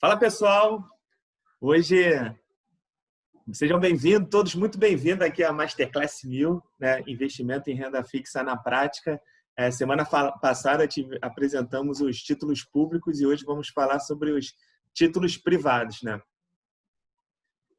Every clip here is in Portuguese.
Fala, pessoal! Hoje, sejam bem-vindos, todos muito bem-vindos aqui à Masterclass 1000, né? Investimento em renda fixa na prática. Semana passada apresentamos os títulos públicos e hoje vamos falar sobre os títulos privados, né?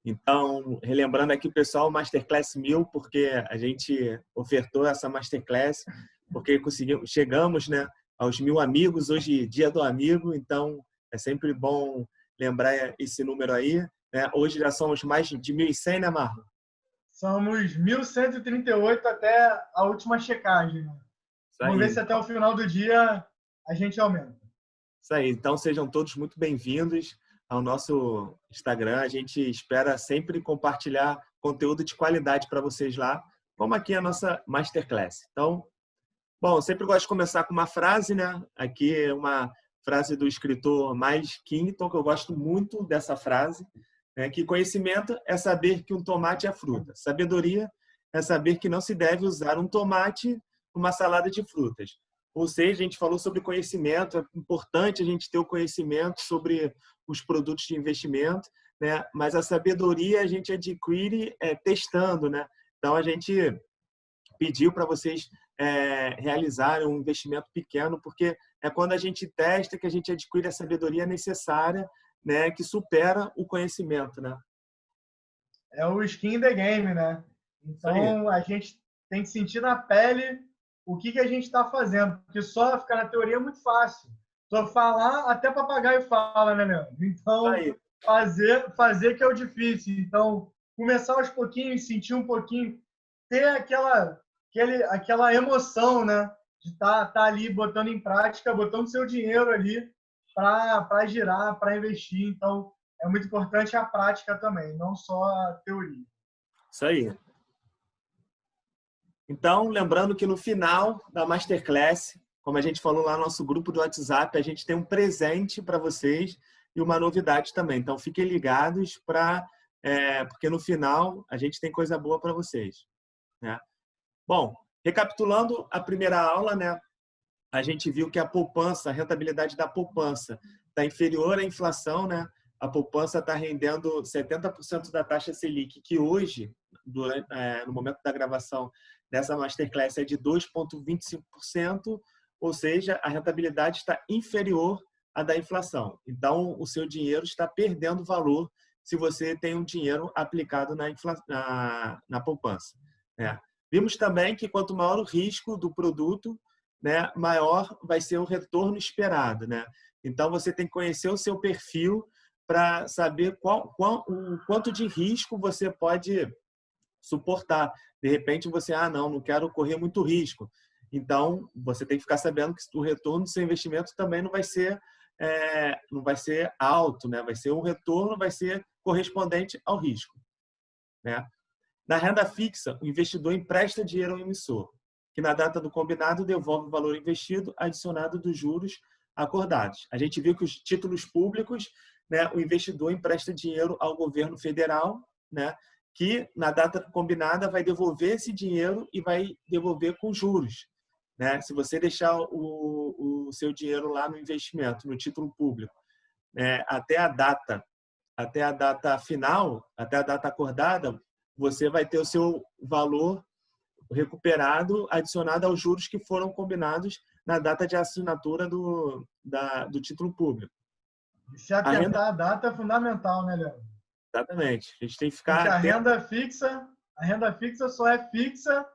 Então, relembrando aqui, pessoal, Masterclass 1000, porque a gente ofertou essa Masterclass, porque chegamos, né, aos 1000 amigos, hoje dia do amigo, então é sempre bom lembrar esse número aí, né? Hoje já somos mais de 1.100, né, Marlon? Somos 1.138 até a última checagem, né? Isso Vamos ver aí. se até o final do dia a gente aumenta. Isso aí. Então, sejam todos muito bem-vindos ao nosso Instagram. A gente espera sempre compartilhar conteúdo de qualidade para vocês lá, como aqui a nossa Masterclass. Então, bom, eu sempre gosto de começar com uma frase, né? Aqui é uma frase do escritor Miles Kington, que eu gosto muito dessa frase, né? Que conhecimento é saber que um tomate é fruta. Sabedoria é saber que não se deve usar um tomate numa salada de frutas. Ou seja, a gente falou sobre conhecimento, é importante a gente ter o conhecimento sobre os produtos de investimento, né? Mas a sabedoria a gente adquire testando, né? Então, a gente pediu para vocês realizarem um investimento pequeno, porque é quando a gente testa que a gente adquire a sabedoria necessária, né, que supera o conhecimento, né? É o skin in the game, né? Isso aí. Então, a gente tem que sentir na pele o que a gente está fazendo, porque só ficar na teoria é muito fácil. Só falar, até papagaio fala, né, Leandro? Isso Então, aí. fazer que é o difícil. Então, começar aos pouquinhos, sentir um pouquinho, ter aquela emoção, né? De tá ali botando em prática, botando seu dinheiro ali para girar, para investir. Então, é muito importante a prática também, não só a teoria. Isso aí. Então, lembrando que no final da Masterclass, como a gente falou lá no nosso grupo do WhatsApp, a gente tem um presente para vocês e uma novidade também. Então, fiquem ligados porque no final a gente tem coisa boa para vocês, né? Bom, recapitulando a primeira aula, né? A gente viu que a poupança, a rentabilidade da poupança está inferior à inflação, né? A poupança está rendendo 70% da taxa Selic, que hoje, no momento da gravação dessa Masterclass, é de 2,25%, ou seja, a rentabilidade está inferior à da inflação. Então, o seu dinheiro está perdendo valor se você tem um dinheiro aplicado na poupança, né? Vimos também que quanto maior o risco do produto, né, maior vai ser o retorno esperado, né? Então, você tem que conhecer o seu perfil para saber o quanto de risco você pode suportar. De repente, você, não quero correr muito risco. Então, você tem que ficar sabendo que o retorno do seu investimento também não vai ser alto, né? Vai ser um retorno, vai ser correspondente ao risco, né? Na renda fixa, o investidor empresta dinheiro ao emissor, que na data do combinado devolve o valor investido adicionado dos juros acordados. A gente viu que os títulos públicos, né, o investidor empresta dinheiro ao governo federal, né, que na data combinada vai devolver esse dinheiro e vai devolver com juros, né? Se você deixar o seu dinheiro lá no investimento, no título público, né, até a data final, até a data acordada, você vai ter o seu valor recuperado, adicionado aos juros que foram combinados na data de assinatura do título público. E se A renda, atentar a data é fundamental, né, Leandro? exatamente. A gente tem que Porque ficar atento. a renda fixa só é fixa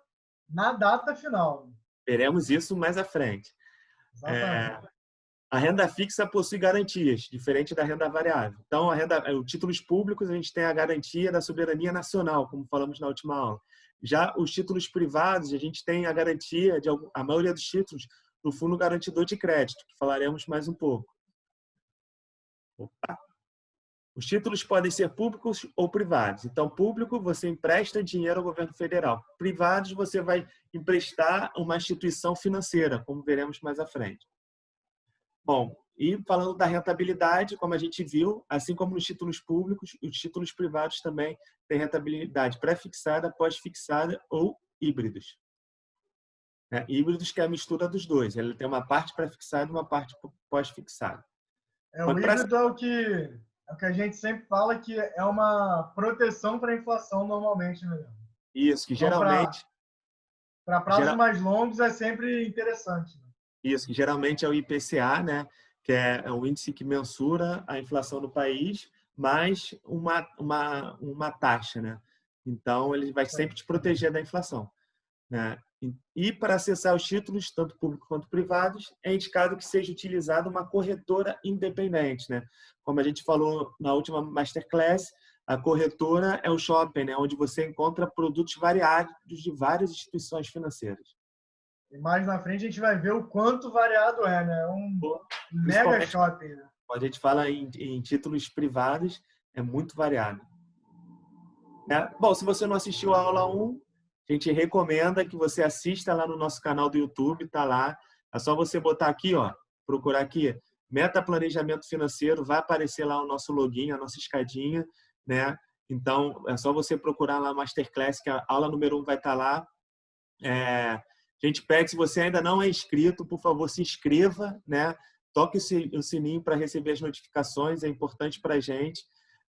na data final. Veremos isso mais à frente. Exatamente. A renda fixa possui garantias, diferente da renda variável. Então, os títulos públicos, a gente tem a garantia da soberania nacional, como falamos na última aula. Já os títulos privados, a gente tem a garantia, a maioria dos títulos, do Fundo Garantidor de Crédito, que falaremos mais um pouco. Opa. Os títulos podem ser públicos ou privados. Então, público, você empresta dinheiro ao governo federal. Privados, você vai emprestar a uma instituição financeira, como veremos mais à frente. Bom, e falando da rentabilidade, como a gente viu, assim como nos títulos públicos, os títulos privados também têm rentabilidade pré-fixada, pós-fixada ou híbridos. Híbridos que é a mistura dos dois. Ele tem uma parte pré-fixada e uma parte pós-fixada. O híbrido é o que a gente sempre fala que é uma proteção para a inflação normalmente, né? Isso, que Então, geralmente... para prazos mais longos é sempre interessante. Né? Isso, que geralmente é o IPCA, né? Que é um índice que mensura a inflação do país, mais uma taxa, né? Então, ele vai sempre te proteger da inflação, né? E para acessar os títulos, tanto públicos quanto privados, é indicado que seja utilizada uma corretora independente, né? Como a gente falou na última Masterclass, a corretora é o shopping, né? Onde você encontra produtos variados de várias instituições financeiras. E mais na frente a gente vai ver o quanto variado é, né? É um mega Principalmente shopping. Né? quando a gente fala em títulos privados, é muito variado. Bom, se você não assistiu a aula 1, a gente recomenda que você assista lá no nosso canal do YouTube, tá lá. É só você botar aqui, ó, procurar aqui, Meta Planejamento Financeiro, vai aparecer lá o nosso login, a nossa escadinha, né? Então, é só você procurar lá Masterclass, que a aula número 1 vai estar lá. A gente pede, se você ainda não é inscrito, por favor, se inscreva, né? Toque o sininho para receber as notificações, é importante para a gente.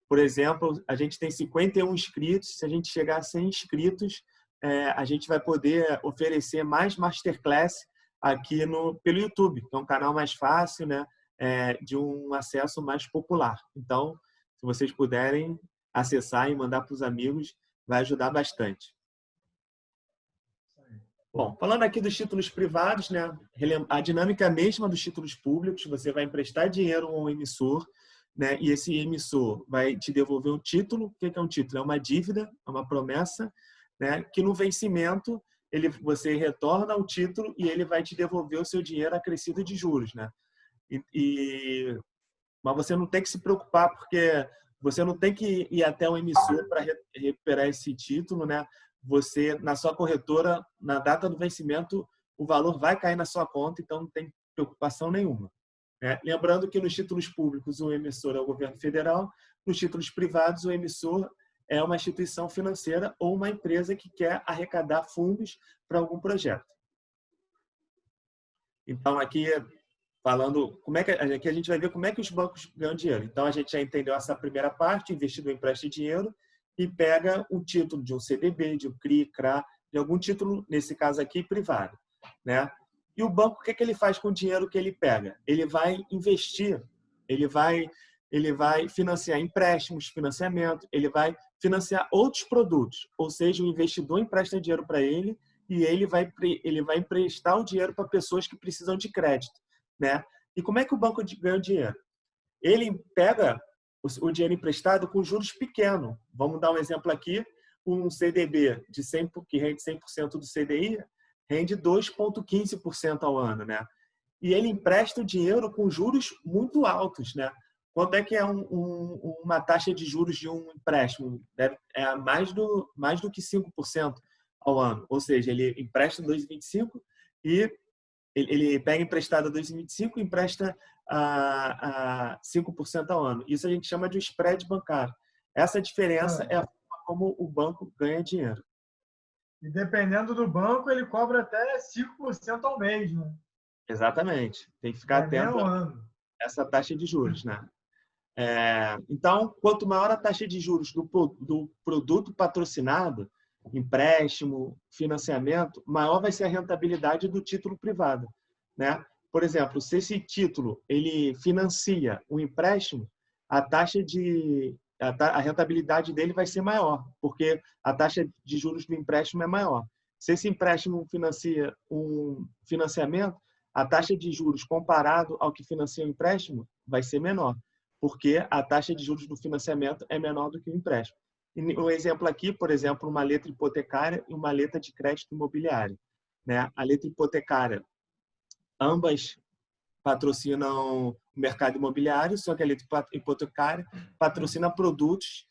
Por exemplo, a gente tem 51 inscritos. Se a gente chegar a 100 inscritos, a gente vai poder oferecer mais Masterclass aqui pelo YouTube, que é um canal mais fácil, né? De um acesso mais popular. Então, se vocês puderem acessar e mandar para os amigos, vai ajudar bastante. Bom, falando aqui dos títulos privados, né? A dinâmica é a mesma dos títulos públicos. Você vai emprestar dinheiro a um emissor, né? E esse emissor vai te devolver um título. O que é um título? É uma dívida, é uma promessa, né? Que no vencimento você retorna o título e ele vai te devolver o seu dinheiro acrescido de juros, né? Mas você não tem que se preocupar, porque você não tem que ir até o emissor para recuperar esse título, né? Você, na sua corretora, na data do vencimento, o valor vai cair na sua conta, então não tem preocupação nenhuma. Lembrando que nos títulos públicos o emissor é o governo federal, nos títulos privados o emissor é uma instituição financeira ou uma empresa que quer arrecadar fundos para algum projeto. Então, aqui falando aqui a gente vai ver como é que os bancos ganham dinheiro. Então, a gente já entendeu essa primeira parte, o investidor empresta dinheiro e pega um título de um CDB, de um CRI, CRA, de algum título, nesse caso aqui, privado, né? E o banco, o que ele faz com o dinheiro que ele pega? Ele vai investir, ele vai financiar empréstimos, financiamento, ele vai financiar outros produtos. Ou seja, o investidor empresta dinheiro para ele e ele vai emprestar o dinheiro para pessoas que precisam de crédito, né? E como é que o banco ganha o dinheiro? Ele pega o dinheiro emprestado com juros pequenos. Vamos dar um exemplo aqui. Um CDB que rende 100% do CDI, rende 2,15% ao ano, né? E ele empresta o dinheiro com juros muito altos, né? Quanto é que é uma taxa de juros de um empréstimo? É mais do que 5% ao ano. Ou seja, ele empresta 2,25 e ele pega emprestado a 2,25 e empresta a 5% ao ano. Isso a gente chama de spread bancário. Essa diferença é a forma como o banco ganha dinheiro. E dependendo do banco, ele cobra até 5% ao mês, né? Exatamente. Tem que ficar atento a essa taxa de juros, né? Então, quanto maior a taxa de juros do produto patrocinado, empréstimo, financiamento, maior vai ser a rentabilidade do título privado, né? Por exemplo, se esse título ele financia o empréstimo, a rentabilidade dele vai ser maior, porque a taxa de juros do empréstimo é maior. Se esse empréstimo financia um financiamento, a taxa de juros comparado ao que financia o empréstimo vai ser menor, porque a taxa de juros do financiamento é menor do que o empréstimo. Um exemplo aqui, por exemplo, uma letra hipotecária e uma letra de crédito imobiliário, né? A letra hipotecária, ambas patrocinam o mercado imobiliário, só que a letra hipotecária patrocina produtos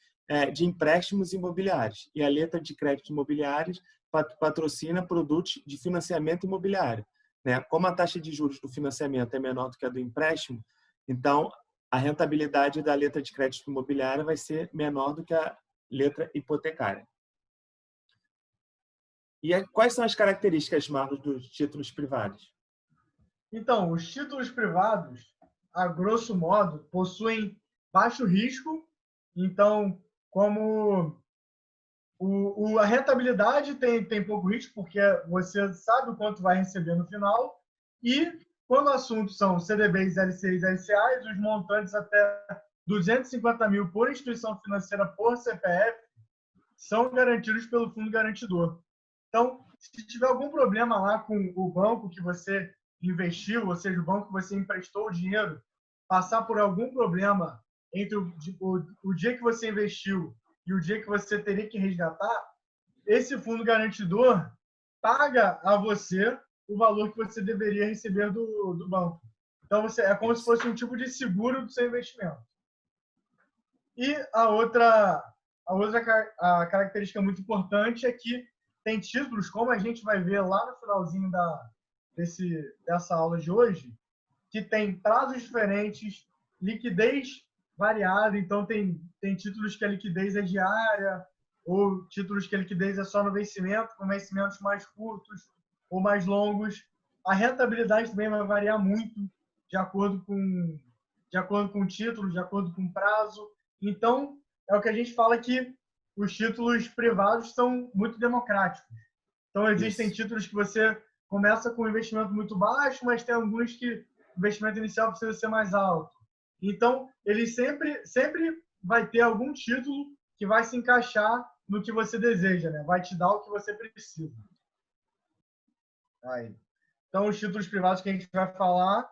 de empréstimos imobiliários e a letra de crédito imobiliário patrocina produtos de financiamento imobiliário, né? Como a taxa de juros do financiamento é menor do que a do empréstimo, então a rentabilidade da letra de crédito imobiliário vai ser menor do que a letra hipotecária. E quais são as características, Marcos, dos títulos privados? Então, os títulos privados, a grosso modo, possuem baixo risco. Então, como a rentabilidade tem pouco risco, porque você sabe o quanto vai receber no final. E quando o assunto são CDBs, LCIs, LCAs, os montantes até 250 mil por instituição financeira por CPF são garantidos pelo fundo garantidor. Então, se tiver algum problema lá com o banco que você investiu, ou seja, o banco que você emprestou o dinheiro, passar por algum problema entre o dia que você investiu e o dia que você teria que resgatar, esse fundo garantidor paga a você o valor que você deveria receber do banco. Então, é como se fosse um tipo de seguro do seu investimento. E a característica muito importante é que tem títulos, como a gente vai ver lá no finalzinho dessa aula de hoje, que tem prazos diferentes, liquidez variada. Então, tem títulos que a liquidez é diária, ou títulos que a liquidez é só no vencimento, com vencimentos mais curtos ou mais longos. A rentabilidade também vai variar muito de acordo com o título, de acordo com o prazo. Então, é o que a gente fala que os títulos privados são muito democráticos. Então, existem títulos que você começa com um investimento muito baixo, mas tem alguns que o investimento inicial precisa ser mais alto. Então, ele sempre vai ter algum título que vai se encaixar no que você deseja, né? Vai te dar o que você precisa. Aí. Então, os títulos privados que a gente vai falar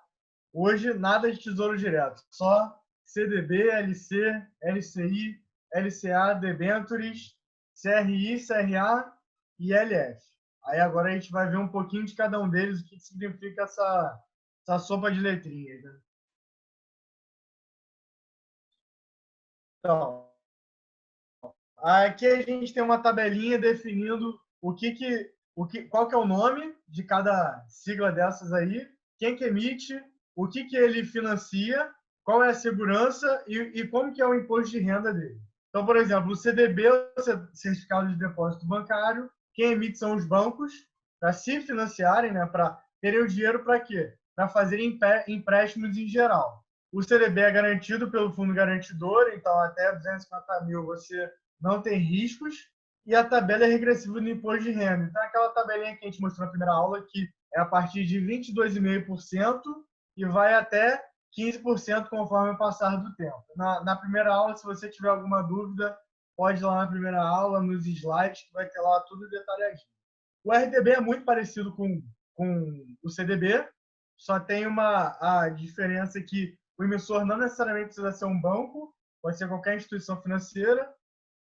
hoje, nada de tesouro direto, só CDB, LC, LCI, LCA, debentures, CRI, CRA e LF. Aí agora a gente vai ver um pouquinho de cada um deles, o que significa essa sopa de letrinhas, né? Então, aqui a gente tem uma tabelinha definindo qual que é o nome de cada sigla dessas aí, quem que emite, o que ele financia, qual é a segurança e como que é o imposto de renda dele. Então, por exemplo, o CDB, o Certificado de Depósito Bancário, quem emite são os bancos para se financiarem, né, para terem o dinheiro para quê? Para fazerem empréstimos em geral. O CDB é garantido pelo fundo garantidor, então até 250 mil você não tem riscos, e a tabela é regressiva no imposto de renda. Então, aquela tabelinha que a gente mostrou na primeira aula, que é a partir de 22,5% e vai até 15% conforme o passar do tempo. Na primeira aula, se você tiver alguma dúvida, pode ir lá na primeira aula, nos slides, que vai ter lá tudo detalhadinho. O RDB é muito parecido com o CDB, só tem a diferença que o emissor não necessariamente precisa ser um banco, pode ser qualquer instituição financeira,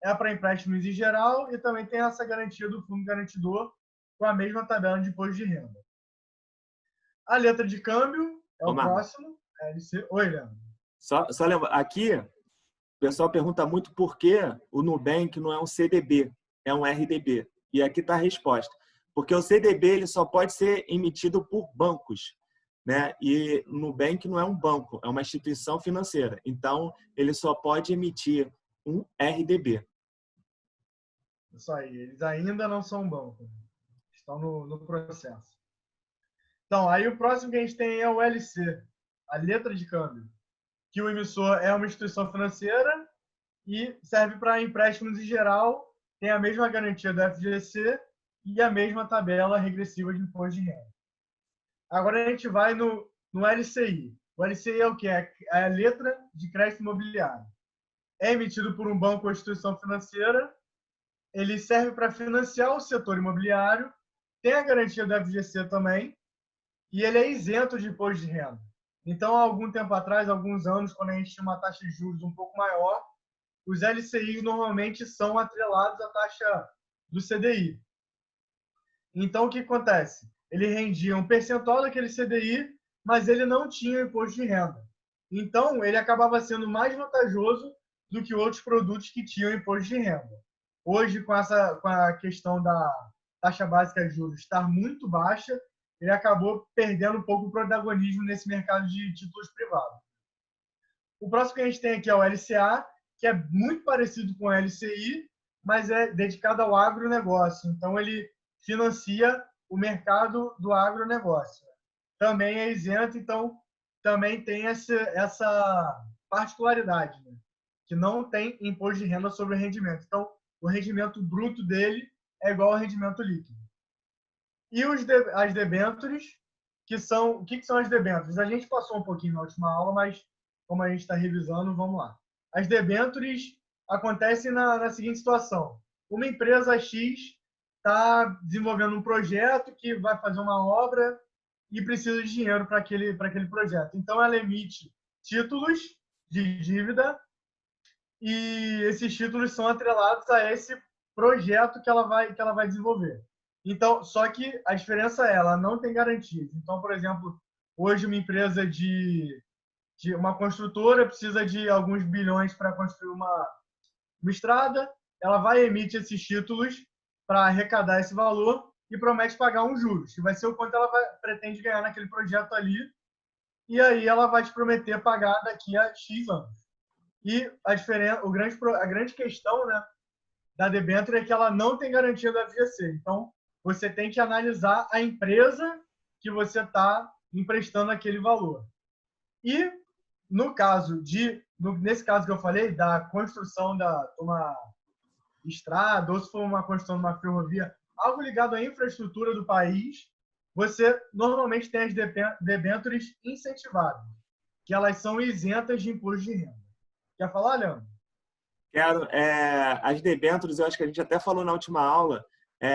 é para empréstimos em geral e também tem essa garantia do fundo garantidor com a mesma tabela de imposto de renda. A letra de câmbio é o próximo. LC. Oi, Leandro. Só lembra, aqui o pessoal pergunta muito por que o Nubank não é um CDB, é um RDB. E aqui está a resposta. Porque o CDB ele só pode ser emitido por bancos, né? E o Nubank não é um banco, é uma instituição financeira. Então, ele só pode emitir um RDB. Isso aí, eles ainda não são um banco. Estão no processo. Então, aí o próximo que a gente tem é o LC, a letra de câmbio, que o emissor é uma instituição financeira e serve para empréstimos em geral, tem a mesma garantia do FGC e a mesma tabela regressiva de imposto de renda. Agora a gente vai no LCI. O LCI é o que? É a letra de crédito imobiliário. É emitido por um banco ou instituição financeira, ele serve para financiar o setor imobiliário, tem a garantia do FGC também, e ele é isento de imposto de renda. Então, há algum tempo atrás, alguns anos, quando a gente tinha uma taxa de juros um pouco maior, os LCIs normalmente são atrelados à taxa do CDI. Então, o que acontece? Ele rendia um percentual daquele CDI, mas ele não tinha imposto de renda. Então, ele acabava sendo mais vantajoso do que outros produtos que tinham imposto de renda. Hoje, com a questão da taxa básica de juros estar muito baixa, ele acabou perdendo um pouco o protagonismo nesse mercado de títulos privados. O próximo que a gente tem aqui é o LCA, que é muito parecido com o LCI, mas é dedicado ao agronegócio. Então, ele financia o mercado do agronegócio. Também é isento, então também tem essa particularidade, né? Que não tem imposto de renda sobre o rendimento. Então, o rendimento bruto dele é igual ao rendimento líquido. E as debêntures, o que são as debêntures? A gente passou um pouquinho na última aula, mas como a gente está revisando, vamos lá. As debêntures acontecem na seguinte situação. Uma empresa X está desenvolvendo um projeto que vai fazer uma obra e precisa de dinheiro para aquele projeto. Então, ela emite títulos de dívida e esses títulos são atrelados a esse projeto que ela vai desenvolver. Então, só que a diferença é, ela não tem garantias. Então, por exemplo, hoje uma empresa de uma construtora precisa de alguns bilhões para construir uma estrada, ela vai emitir esses títulos para arrecadar esse valor e promete pagar uns juros, que vai ser o quanto ela pretende ganhar naquele projeto ali, e aí ela vai te prometer pagar daqui a X anos. E a diferença, a grande questão, né, da debênture é que ela não tem garantia da FGC. Então, você tem que analisar a empresa que você está emprestando aquele valor. E nesse caso que eu falei, da construção de uma estrada, ou se for uma construção de uma ferrovia, algo ligado à infraestrutura do país, você normalmente tem as debêntures incentivadas, que elas são isentas de imposto de renda. Quer falar, Leandro? Quero. As debêntures, eu acho que a gente até falou na última aula.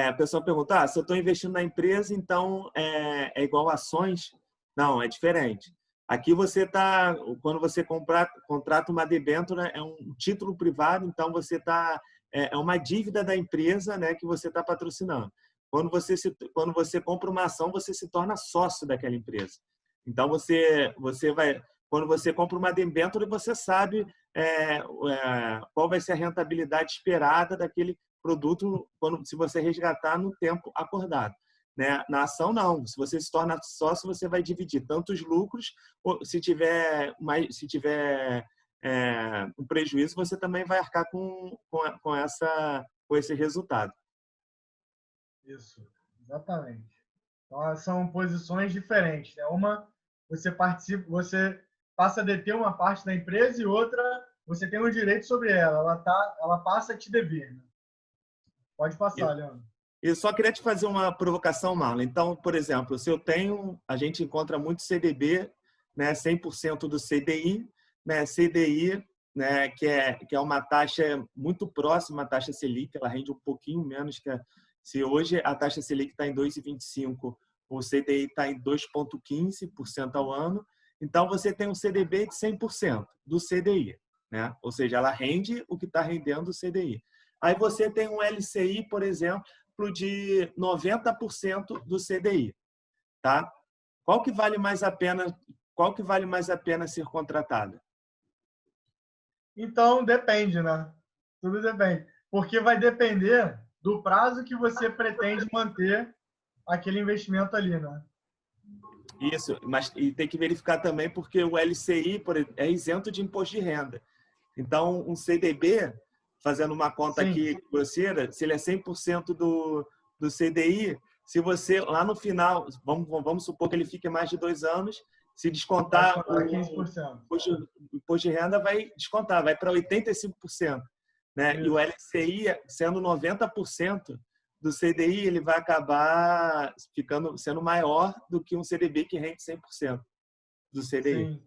A pessoa pergunta: se eu estou investindo na empresa, então é igual a ações? Não, é diferente. Aqui quando você contrata uma debênture, é um título privado, então é uma dívida da empresa, né, que você está patrocinando. Quando você compra uma ação, você se torna sócio daquela empresa. Então quando você compra uma debênture, você sabe qual vai ser a rentabilidade esperada daquele produto se você resgatar no tempo acordado. Né? Na ação, não. Se você se torna sócio, você vai dividir tanto os lucros, ou se tiver um prejuízo, você também vai arcar com esse resultado. Isso, exatamente. Então, são posições diferentes. Né? Uma, você passa a deter uma parte da empresa e outra, você tem um direito sobre ela. Ela passa a te dever. Né? Pode passar, Leandro. Eu só queria te fazer uma provocação, Marlon. Então, por exemplo, a gente encontra muito CDB, né, 100% do CDI, né, CDI, né, que é uma taxa muito próxima à taxa Selic, ela rende um pouquinho menos se hoje a taxa Selic está em 2,25, o CDI está em 2,15% ao ano, então você tem um CDB de 100% do CDI, né? Ou seja, ela rende o que está rendendo o CDI. Aí você tem um LCI, por exemplo, de 90% do CDI, tá? Qual que vale mais a pena ser contratada? Então, depende, né? Tudo depende. Porque vai depender do prazo que você pretende manter aquele investimento ali, né? Isso, mas e tem que verificar também porque o LCI é isento de imposto de renda. Então, um CDB, fazendo uma conta aqui grosseira, se ele é 100% do CDI, se você, lá no final, vamos supor que ele fique mais de 2 anos, se descontar o 15%. imposto de renda, vai descontar, vai para 85%. Né? E o LCI, sendo 90% do CDI, ele vai acabar sendo maior do que um CDB que rende 100% do CDI.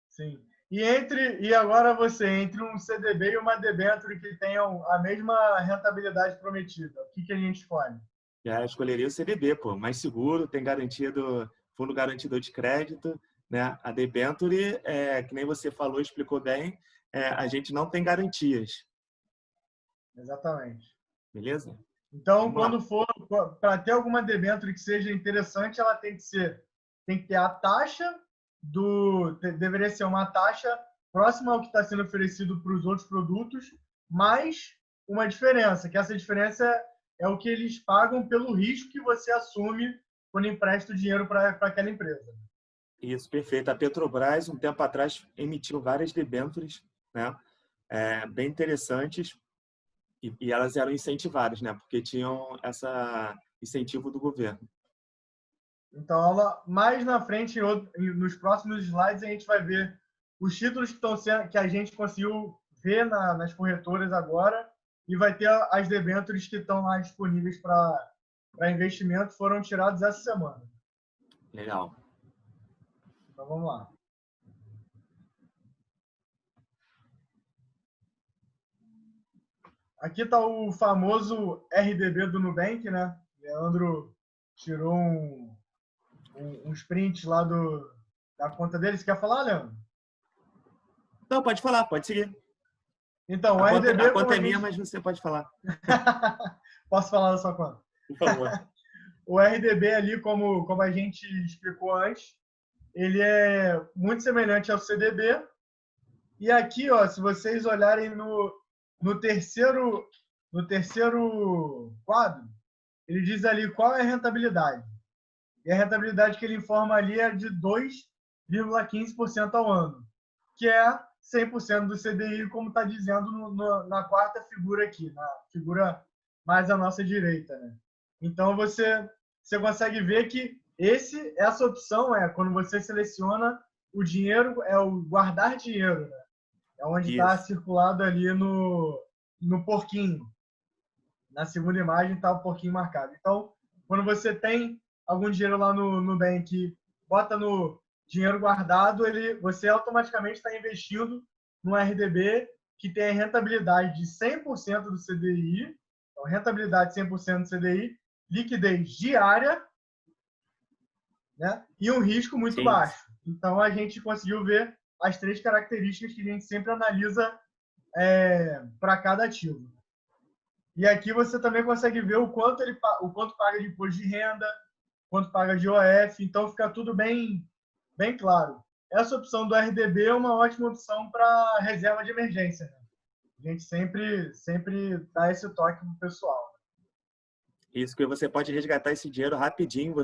Sim. E agora entre um CDB e uma debênture que tenham a mesma rentabilidade prometida, o que a gente escolhe? Já escolheria o CDB, pô, mais seguro, tem garantido fundo garantidor de crédito, né? A debênture, que nem você falou, explicou bem, a gente não tem garantias. Exatamente. Beleza? Então, quando for para ter alguma debênture que seja interessante, ela tem que ter a taxa deveria ser uma taxa próxima ao que está sendo oferecido para os outros produtos, mais uma diferença, que essa diferença é o que eles pagam pelo risco que você assume quando empresta o dinheiro para aquela empresa. Isso, perfeito. A Petrobras, um tempo atrás, emitiu várias debêntures, né? Bem interessantes, e elas eram incentivadas, né? Porque tinham esse incentivo do governo. Então, aula mais na frente, nos próximos slides, a gente vai ver os títulos que a gente conseguiu ver nas corretoras agora e vai ter as debêntures que estão lá disponíveis para investimento, foram tirados essa semana. Legal. Então, vamos lá. Aqui está o famoso RDB do Nubank, né? Leandro tirou uns prints lá da conta dele. Você quer falar, Leandro? Não, pode falar, pode seguir. Então, o RDB... A conta é gente... minha, mas você pode falar. Posso falar da sua conta? Por favor. O RDB ali, como a gente explicou antes, ele é muito semelhante ao CDB. E aqui, ó, se vocês olharem no terceiro quadro, ele diz ali qual é a rentabilidade. E a rentabilidade que ele informa ali é de 2,15% ao ano, que é 100% do CDI, como está dizendo na quarta figura aqui, na figura mais à nossa direita, né? Então, você consegue ver que essa opção é quando você seleciona o dinheiro, é o guardar dinheiro, né? É onde está circulado ali no porquinho. Na segunda imagem está o porquinho marcado. Então, quando você tem algum dinheiro lá no Nubank, bota no dinheiro guardado, você automaticamente está investindo no RDB que tem a rentabilidade de 100% do CDI, então rentabilidade 100% do CDI, liquidez diária, né? E um risco muito baixo. Então, a gente conseguiu ver as 3 características que a gente sempre analisa para cada ativo. E aqui você também consegue ver o quanto paga de imposto de renda, quanto paga de OF, então fica tudo bem claro. Essa opção do RDB é uma ótima opção para reserva de emergência, né? A gente sempre dá esse toque para o pessoal. Isso, que você pode resgatar esse dinheiro rapidinho.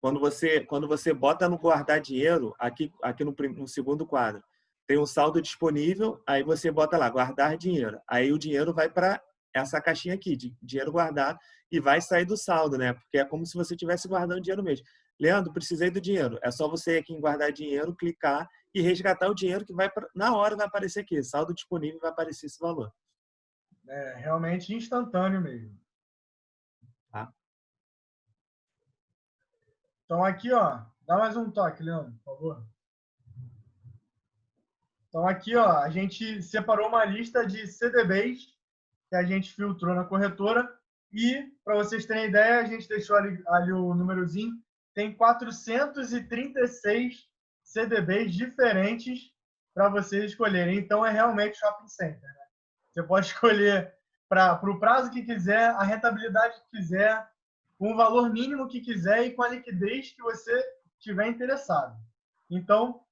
Quando você bota no guardar dinheiro, aqui no segundo quadro, tem um saldo disponível, aí você bota lá, guardar dinheiro. Aí o dinheiro vai para essa caixinha aqui, de dinheiro guardado, e vai sair do saldo, né? Porque é como se você estivesse guardando dinheiro mesmo. Leandro, precisei do dinheiro. É só você aqui em guardar dinheiro, clicar e resgatar o dinheiro que na hora vai aparecer aqui. Saldo disponível, vai aparecer esse valor. É realmente instantâneo mesmo. Tá? Então aqui, ó, dá mais um toque, Leandro, por favor. Então aqui, ó, a gente separou uma lista de CDBs que a gente filtrou na corretora e, para vocês terem ideia, a gente deixou ali o númerozinho, tem 436 CDBs diferentes para vocês escolherem. Então, é realmente shopping center, né? Você pode escolher para o prazo que quiser, a rentabilidade que quiser, com o valor mínimo que quiser e com a liquidez que você tiver interessado. Então,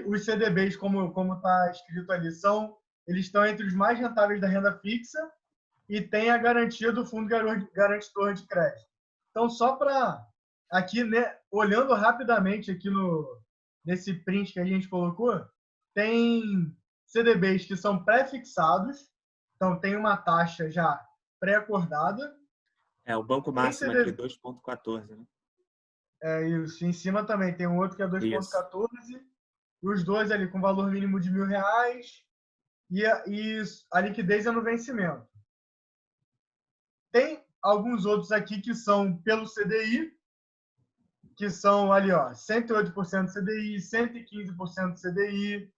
os CDBs, como está escrito ali, eles estão entre os mais rentáveis da renda fixa e tem a garantia do fundo garantidor de crédito. Então, só para aqui, né, olhando rapidamente aqui nesse print que a gente colocou, tem CDBs que são pré-fixados, então tem uma taxa já pré-acordada. É, o banco máximo aqui, 2,14, né? É isso. Em cima também tem um outro que é 2,14. Os dois ali com valor mínimo de R$1.000 e a liquidez é no vencimento. Tem alguns outros aqui que são pelo CDI, que são ali, ó, 108% CDI, 115% CDI,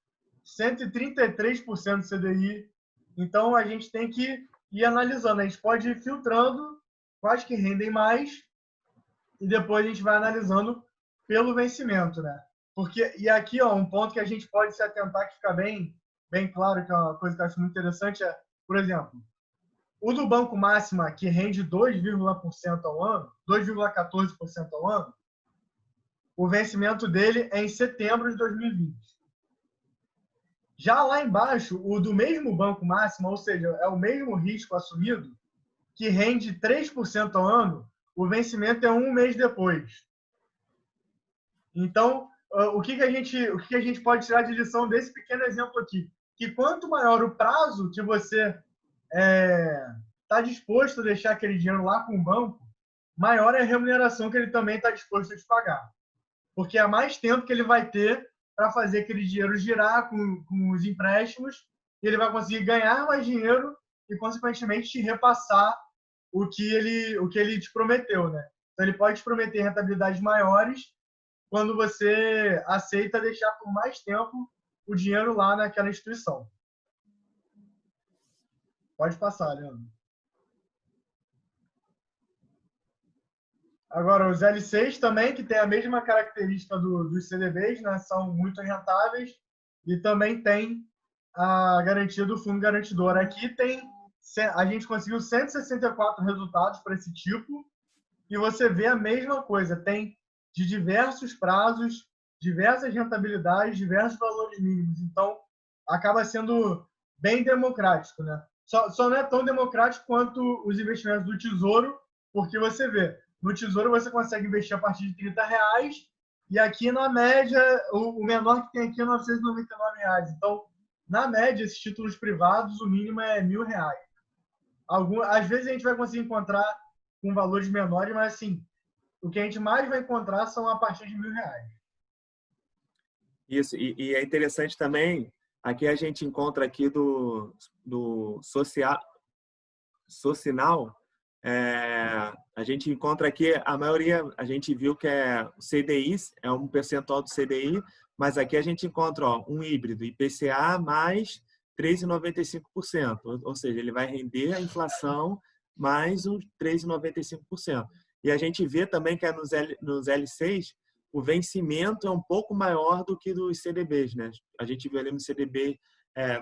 133% CDI. Então, a gente tem que ir analisando. A gente pode ir filtrando quais que rendem mais e depois a gente vai analisando pelo vencimento, né? E aqui, ó, um ponto que a gente pode se atentar que fica bem claro, que é uma coisa que eu acho muito interessante, é, por exemplo, o do Banco Máxima, que rende 2,14% ao ano, o vencimento dele é em setembro de 2020. Já lá embaixo, o do mesmo Banco Máxima, ou seja, é o mesmo risco assumido, que rende 3% ao ano, o vencimento é um mês depois. Então, o que a gente pode tirar de lição desse pequeno exemplo aqui? Que quanto maior o prazo que você está disposto a deixar aquele dinheiro lá com o banco, maior é a remuneração que ele também está disposto a te pagar. Porque é mais tempo que ele vai ter para fazer aquele dinheiro girar com os empréstimos, e ele vai conseguir ganhar mais dinheiro e, consequentemente, te repassar o que ele te prometeu, né? Então, ele pode te prometer rentabilidades maiores quando você aceita deixar por mais tempo o dinheiro lá naquela instituição. Pode passar, Leandro. Agora, os L6 também, que tem a mesma característica dos CDBs, né? São muito rentáveis e também tem a garantia do fundo garantidor. Aqui a gente conseguiu 164 resultados para esse tipo e você vê a mesma coisa. Tem de diversos prazos, diversas rentabilidades, diversos valores mínimos. Então, acaba sendo bem democrático, né? Só não é tão democrático quanto os investimentos do Tesouro, porque você vê, no Tesouro você consegue investir a partir de R$30 e aqui na média, o menor que tem aqui é R$999. Então, na média, esses títulos privados, o mínimo é R$1.000. Às vezes a gente vai conseguir encontrar com valores menores, mas assim, o que a gente mais vai encontrar são a partir de R$1.000. Isso, e é interessante também, aqui a gente encontra aqui do Socinal, a gente encontra aqui, a maioria, a gente viu que é o CDI, é um percentual do CDI, mas aqui a gente encontra um híbrido IPCA mais 3,95%, ou seja, ele vai render a inflação mais uns 3,95%. E a gente vê também que nos L6, o vencimento é um pouco maior do que dos CDBs, né? A gente viu ali no CDB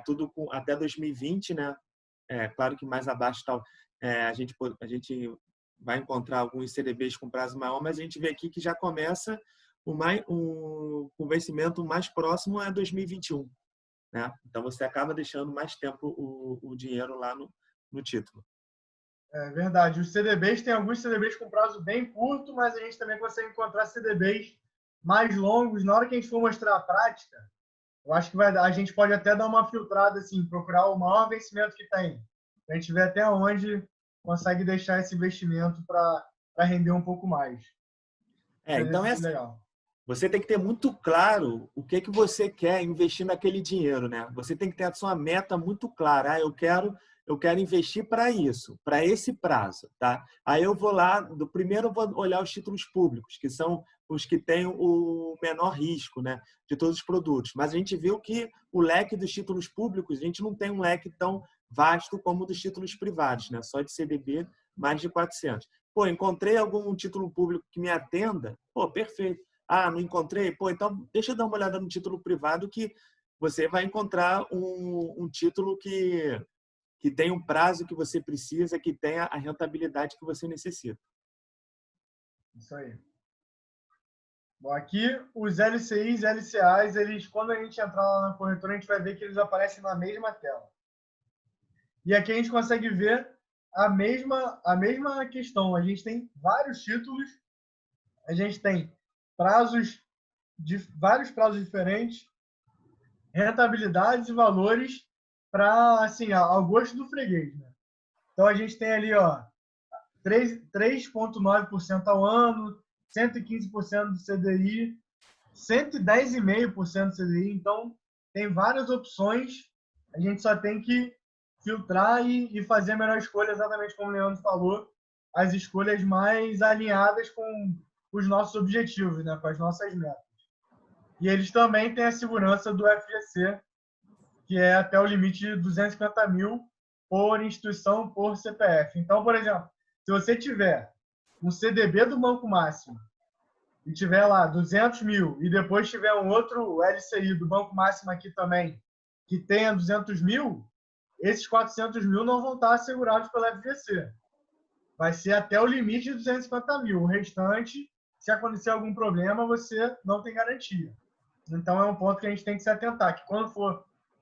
tudo até 2020, né? Claro que mais abaixo está a gente vai encontrar alguns CDBs com prazo maior, mas a gente vê aqui que já começa o vencimento mais próximo é 2021. Né? Então, você acaba deixando mais tempo o dinheiro lá no título. É verdade. Os CDBs, tem alguns CDBs com prazo bem curto, mas a gente também consegue encontrar CDBs mais longos. Na hora que a gente for mostrar a prática, eu acho que a gente pode até dar uma filtrada, assim, procurar o maior vencimento que tem. A gente vê até onde consegue deixar esse investimento para render um pouco mais. Então legal. Você tem que ter muito claro o que você quer investir naquele dinheiro, né? Você tem que ter a sua meta muito clara. Eu quero investir para isso, para esse prazo, tá? Aí eu vou lá, primeiro eu vou olhar os títulos públicos, que são os que têm o menor risco, né, de todos os produtos. Mas a gente viu que o leque dos títulos públicos, a gente não tem um leque tão vasto como o dos títulos privados, né? Só de CDB, mais de 400. Pô, encontrei algum título público que me atenda? Pô, perfeito. Ah, não encontrei? Pô, então deixa eu dar uma olhada no título privado que você vai encontrar um título que tem um prazo que você precisa, que tenha a rentabilidade que você necessita. Isso aí. Bom, aqui os LCIs e LCAs, quando a gente entrar lá na corretora, a gente vai ver que eles aparecem na mesma tela. E aqui a gente consegue ver a mesma questão. A gente tem vários títulos, a gente tem vários prazos diferentes, rentabilidades e valores para, assim, ao gosto do freguês, né? Então a gente tem ali, ó, 3,9% ao ano, 115% do CDI, 110,5% do CDI. Então tem várias opções. A gente só tem que filtrar e fazer a melhor escolha, exatamente como o Leandro falou, as escolhas mais alinhadas com os nossos objetivos, né, com as nossas metas. E eles também têm a segurança do FGC, que é até o limite de 250 mil por instituição, por CPF. Então, por exemplo, se você tiver um CDB do Banco Máximo e tiver lá 200 mil e depois tiver um outro LCI do Banco Máximo aqui também que tenha 200 mil, esses 400 mil não vão estar assegurados pela FGC. Vai ser até o limite de 250 mil. O restante, se acontecer algum problema, você não tem garantia. Então, é um ponto que a gente tem que se atentar, que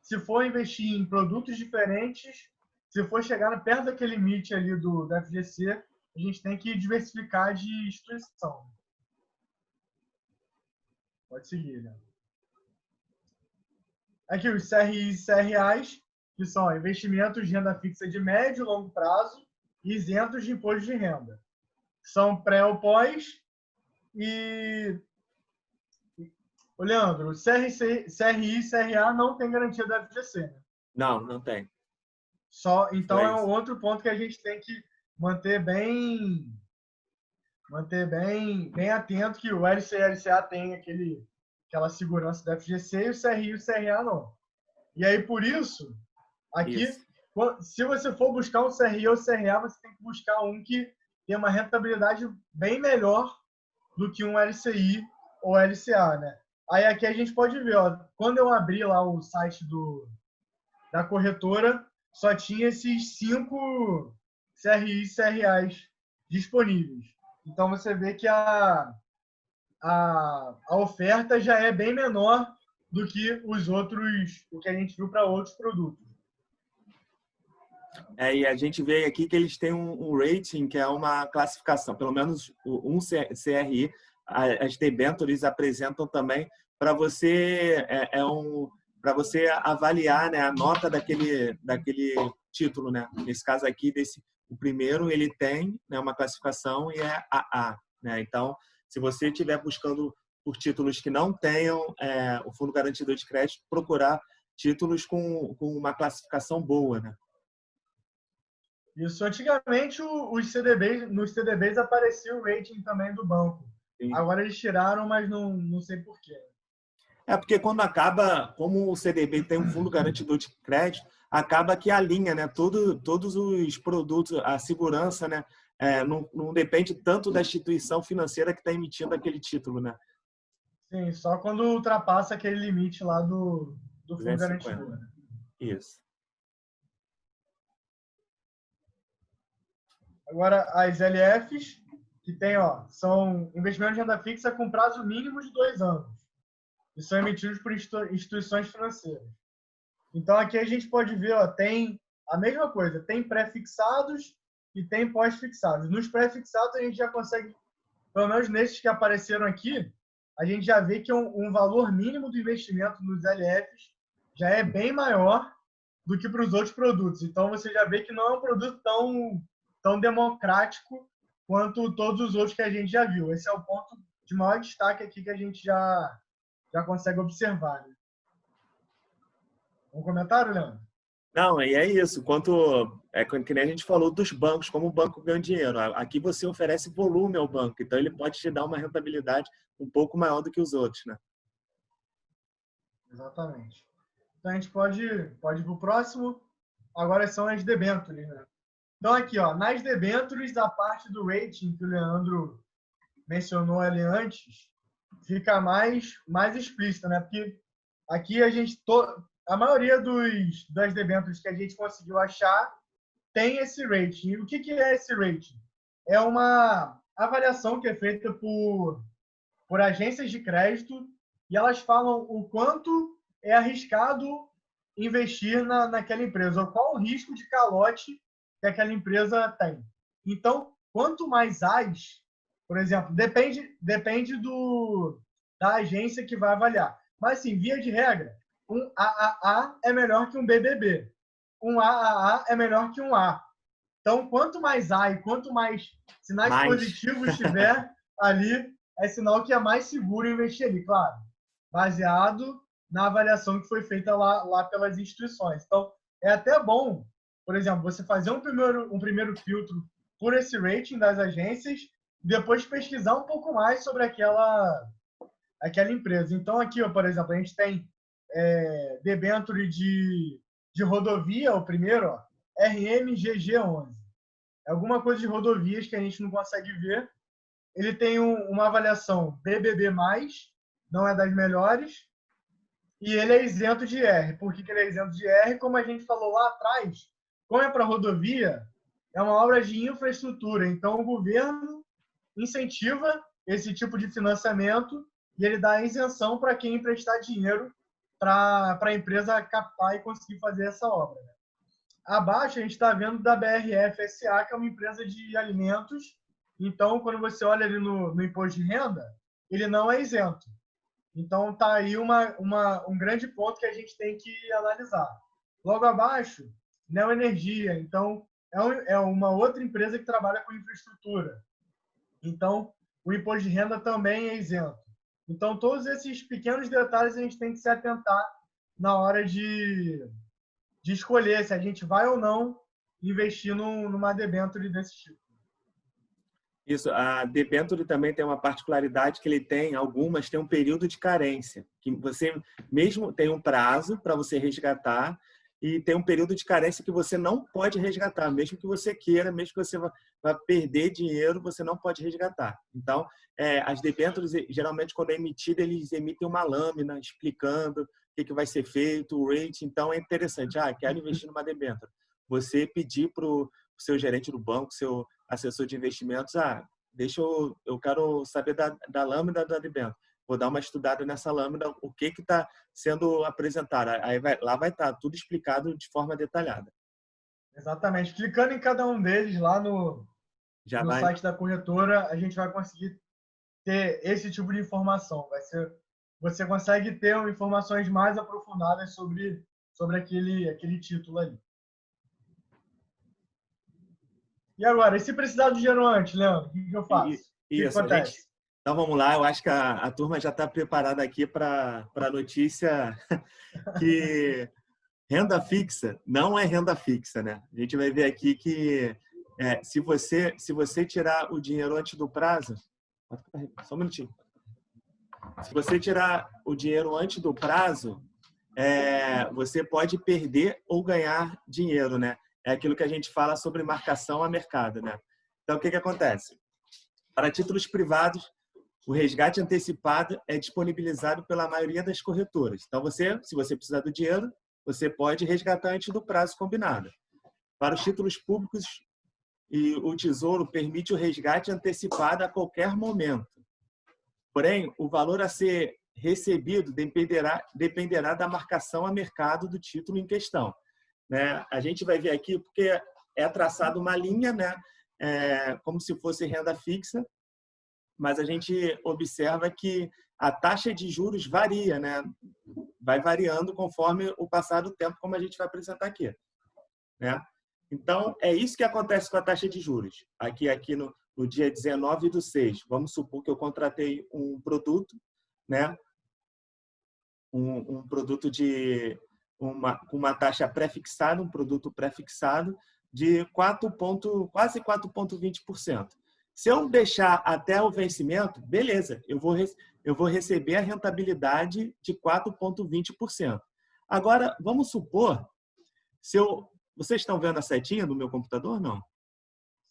se for investir em produtos diferentes, se for chegar perto daquele limite ali da FGC, a gente tem que diversificar de instituição. Pode seguir, né? Aqui os CRIs e CRAs, que são investimentos de renda fixa de médio e longo prazo e isentos de imposto de renda. são pré ou pós. E, ô Leandro, o CRI e CRA não tem garantia do FGC, né? Não, não tem. Então é um outro ponto que a gente tem que manter bem atento, que o LC e LCA tem aquela segurança da FGC e o CRI e o CRA não. E aí, por isso, aqui, se você for buscar um CRI ou CRA, você tem que buscar um que tem uma rentabilidade bem melhor do que um LCI ou LCA, né? Aí aqui a gente pode ver, ó, quando eu abri lá o site da corretora, só tinha esses 5 CRIs e CRAs disponíveis. Então você vê que a oferta já é bem menor do que o que a gente viu para outros produtos. E a gente vê aqui que eles têm um rating, que é uma classificação, pelo menos um CRI, as debêntures apresentam também para você para você avaliar, né, a nota daquele título, né? Nesse caso aqui, o primeiro, ele tem, né, uma classificação e é AA, né? Então, se você estiver buscando por títulos que não tenham o Fundo Garantidor de Crédito, procurar títulos com uma classificação boa, né? Isso, antigamente nos CDBs aparecia o rating também do banco. Sim. Agora eles tiraram, mas não sei porquê. Porque quando acaba, como o CDB tem um fundo garantidor de crédito, acaba que alinha, né, todos os produtos, a segurança, né, não depende tanto da instituição financeira que está emitindo aquele título, né? Sim, só quando ultrapassa aquele limite lá do fundo garantidor. Né? Isso. Agora, as LFs, que tem, ó, são investimentos de renda fixa com prazo mínimo de 2 anos. E são emitidos por instituições financeiras. Então, aqui a gente pode ver, ó, tem a mesma coisa. Tem pré-fixados e tem pós-fixados. Nos pré-fixados, a gente já consegue, pelo menos nesses que apareceram aqui, a gente já vê que um valor mínimo do investimento nos LFs já é bem maior do que para os outros produtos. Então, você já vê que não é um produto tão democrático quanto todos os outros que a gente já viu. Esse é o ponto de maior destaque aqui que a gente já consegue observar. Né? Um comentário, Leandro? Não, e é isso. Que nem a gente falou dos bancos, como o banco ganha dinheiro. Aqui você oferece volume ao banco, então ele pode te dar uma rentabilidade um pouco maior do que os outros, né? Exatamente. Então a gente pode ir para o próximo. Agora são as debêntures, né? Então aqui, ó, nas debêntures, a parte do rating que o Leandro mencionou ali antes, fica mais explícita, né? Porque aqui a maioria das debêntures que a gente conseguiu achar tem esse rating. E o que é esse rating? É uma avaliação que é feita por agências de crédito e elas falam o quanto é arriscado investir naquela empresa, ou qual o risco de calote que aquela empresa tem. Então, quanto mais AS, por exemplo, depende da agência que vai avaliar. Mas, assim, via de regra, um AAA é melhor que um BBB. Um AAA é melhor que um A. Então, quanto mais A e quanto mais sinais positivos tiver ali, é sinal que é mais seguro investir ali, claro, baseado na avaliação que foi feita lá pelas instituições. Então, é até bom, por exemplo, você fazer um primeiro filtro por esse rating das agências e depois pesquisar um pouco mais sobre aquela empresa. Então, aqui, ó, por exemplo, a gente tem debênture de rodovia, o primeiro, ó, RMGG11. É alguma coisa de rodovias que a gente não consegue ver. Ele tem uma avaliação BBB+, não é das melhores, e ele é isento de R. Por que ele é isento de R? Como a gente falou lá atrás, como é para rodovia, é uma obra de infraestrutura. Então, o governo incentiva esse tipo de financiamento e ele dá isenção para quem emprestar dinheiro para a empresa captar e conseguir fazer essa obra. Abaixo, a gente está vendo da BRF SA, que é uma empresa de alimentos. Então, quando você olha ali no imposto de renda, ele não é isento. Então, está aí um grande ponto que a gente tem que analisar. Logo abaixo, Neoenergia. Então, é uma outra empresa que trabalha com infraestrutura. Então, o imposto de renda também é isento. Então, todos esses pequenos detalhes a gente tem que se atentar na hora de escolher se a gente vai ou não investir numa debênture desse tipo. Isso, a debênture também tem uma particularidade que ele tem, algumas têm um período de carência, que você mesmo tem um prazo para você resgatar e tem um período de carência que você não pode resgatar, mesmo que você queira, mesmo que você vá perder dinheiro, você não pode resgatar. Então, as debêntures, geralmente, quando é emitida, eles emitem uma lâmina explicando o que vai ser feito, o rate. Então, é interessante. Quero investir numa debênture. Você pedir para o seu gerente do banco, seu assessor de investimentos, eu quero saber da lâmina da debênture. Vou dar uma estudada nessa lâmina, o que está sendo apresentado. Aí lá vai estar tudo explicado de forma detalhada. Exatamente. Clicando em cada um deles lá no site da corretora, a gente vai conseguir ter esse tipo de informação. Você consegue ter informações mais aprofundadas sobre aquele título ali. E agora, e se precisar do dinheiro antes, Leandro, o que eu faço? O que acontece? Então vamos lá, eu acho que a turma já está preparada aqui para a notícia que renda fixa não é renda fixa, né? A gente vai ver aqui que se você tirar o dinheiro antes do prazo, só um minutinho. Se você tirar o dinheiro antes do prazo, você pode perder ou ganhar dinheiro, né? É aquilo que a gente fala sobre marcação a mercado, né? Então, o que acontece? Para títulos privados, o resgate antecipado é disponibilizado pela maioria das corretoras. Então, se você precisar do dinheiro, você pode resgatar antes do prazo combinado. Para os títulos públicos, o Tesouro permite o resgate antecipado a qualquer momento. Porém, o valor a ser recebido dependerá da marcação a mercado do título em questão, né? A gente vai ver aqui porque é traçada uma linha, né? Como se fosse renda fixa, mas a gente observa que a taxa de juros varia, né? Vai variando conforme o passar do tempo, como a gente vai apresentar aqui, né? Então, é isso que acontece com a taxa de juros. Aqui no dia 19/6, vamos supor que eu contratei um produto, né? Um produto com uma taxa pré-fixada, um produto pré-fixado de quase 4,20%. Se eu deixar até o vencimento, beleza, eu vou receber a rentabilidade de 4,20%. Agora, vamos supor, vocês estão vendo a setinha do meu computador, não?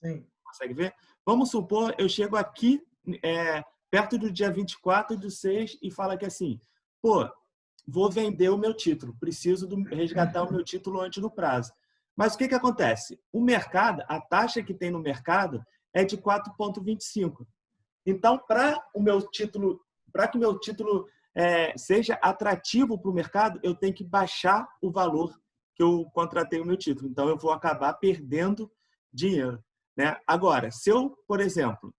Sim. Consegue ver? Vamos supor, eu chego aqui perto do dia 24/6 e falo aqui assim, vou vender o meu título, preciso resgatar o meu título antes do prazo. Mas o que acontece? O mercado, a taxa que tem no mercado é de 4,25. Então, para que o meu título seja atrativo para o mercado, eu tenho que baixar o valor que eu contratei o meu título. Então, eu vou acabar perdendo dinheiro, né? Agora, se eu, por exemplo,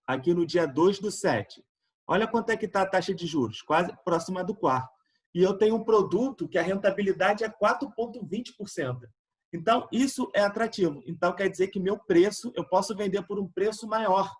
aqui no dia 2/7, olha quanto é que está a taxa de juros, quase próxima do quarto. E eu tenho um produto que a rentabilidade é 4,20%. Então, isso é atrativo. Então, quer dizer que meu preço, eu posso vender por um preço maior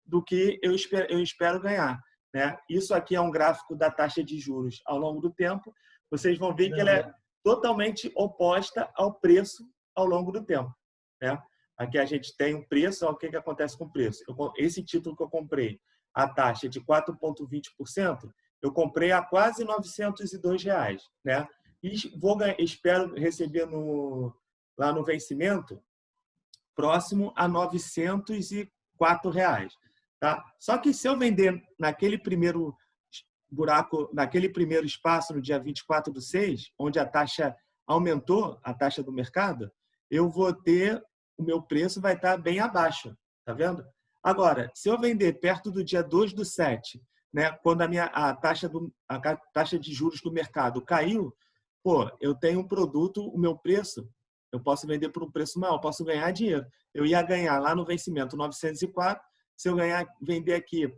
do que eu espero ganhar, né? Isso aqui é um gráfico da taxa de juros ao longo do tempo. Vocês vão ver que ela é totalmente oposta ao preço ao longo do tempo, né? Aqui a gente tem um preço, o que acontece com o preço? Esse título que eu comprei, a taxa de 4,20%, eu comprei a quase R$ 902, né? E espero receber lá no vencimento próximo a R$ 904, tá? Só que se eu vender naquele primeiro buraco, naquele primeiro espaço no dia 24/6, onde a taxa aumentou, a taxa do mercado, o meu preço vai estar bem abaixo, tá vendo? Agora, se eu vender perto do dia 2/7, né, quando a taxa de juros do mercado caiu, eu tenho um produto, o meu preço, eu posso vender por um preço maior, eu posso ganhar dinheiro. Eu ia ganhar lá no vencimento 904, se eu vender aqui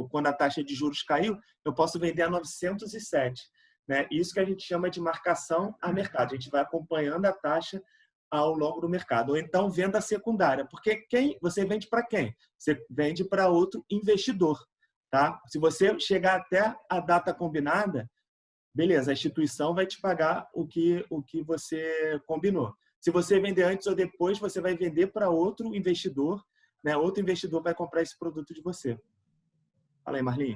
quando a taxa de juros caiu, eu posso vender a 907, né? Isso que a gente chama de marcação a mercado. A gente vai acompanhando a taxa ao longo do mercado. Ou então venda secundária, porque você vende para quem? Você vende para outro investidor. Tá? Se você chegar até a data combinada, beleza, a instituição vai te pagar o que você combinou. Se você vender antes ou depois, você vai vender para outro investidor, né? Outro investidor vai comprar esse produto de você. Fala aí, Marlinhos.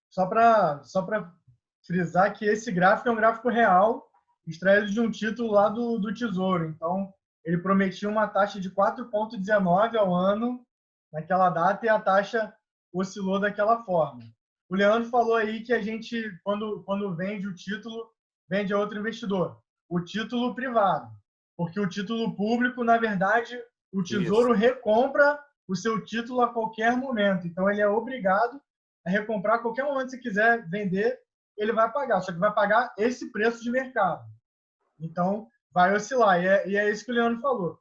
Só para frisar que esse gráfico é um gráfico real, extraído de um título lá do Tesouro. Então, ele prometia uma taxa de 4,19 ao ano naquela data e a taxa oscilou daquela forma. O Leandro falou aí que a gente, quando vende o título, vende a outro investidor. O título privado. Porque o título público, na verdade, o Tesouro recompra o seu título a qualquer momento. Então, ele é obrigado a recomprar a qualquer momento. Se quiser vender, ele vai pagar. Só que vai pagar esse preço de mercado. Então, vai oscilar. E é isso que o Leandro falou.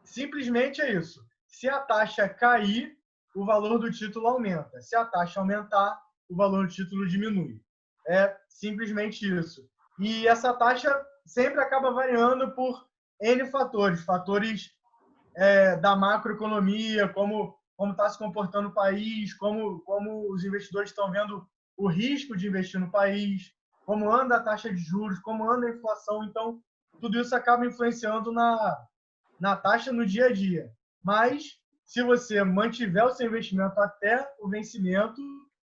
Simplesmente é isso. Se a taxa cair, o valor do título aumenta. Se a taxa aumentar, o valor do título diminui. É simplesmente isso. E essa taxa sempre acaba variando por N fatores. Fatores da macroeconomia, como está se comportando o país, como os investidores estão vendo o risco de investir no país, como anda a taxa de juros, como anda a inflação. Então, tudo isso acaba influenciando na taxa no dia a dia. Mas, se você mantiver o seu investimento até o vencimento,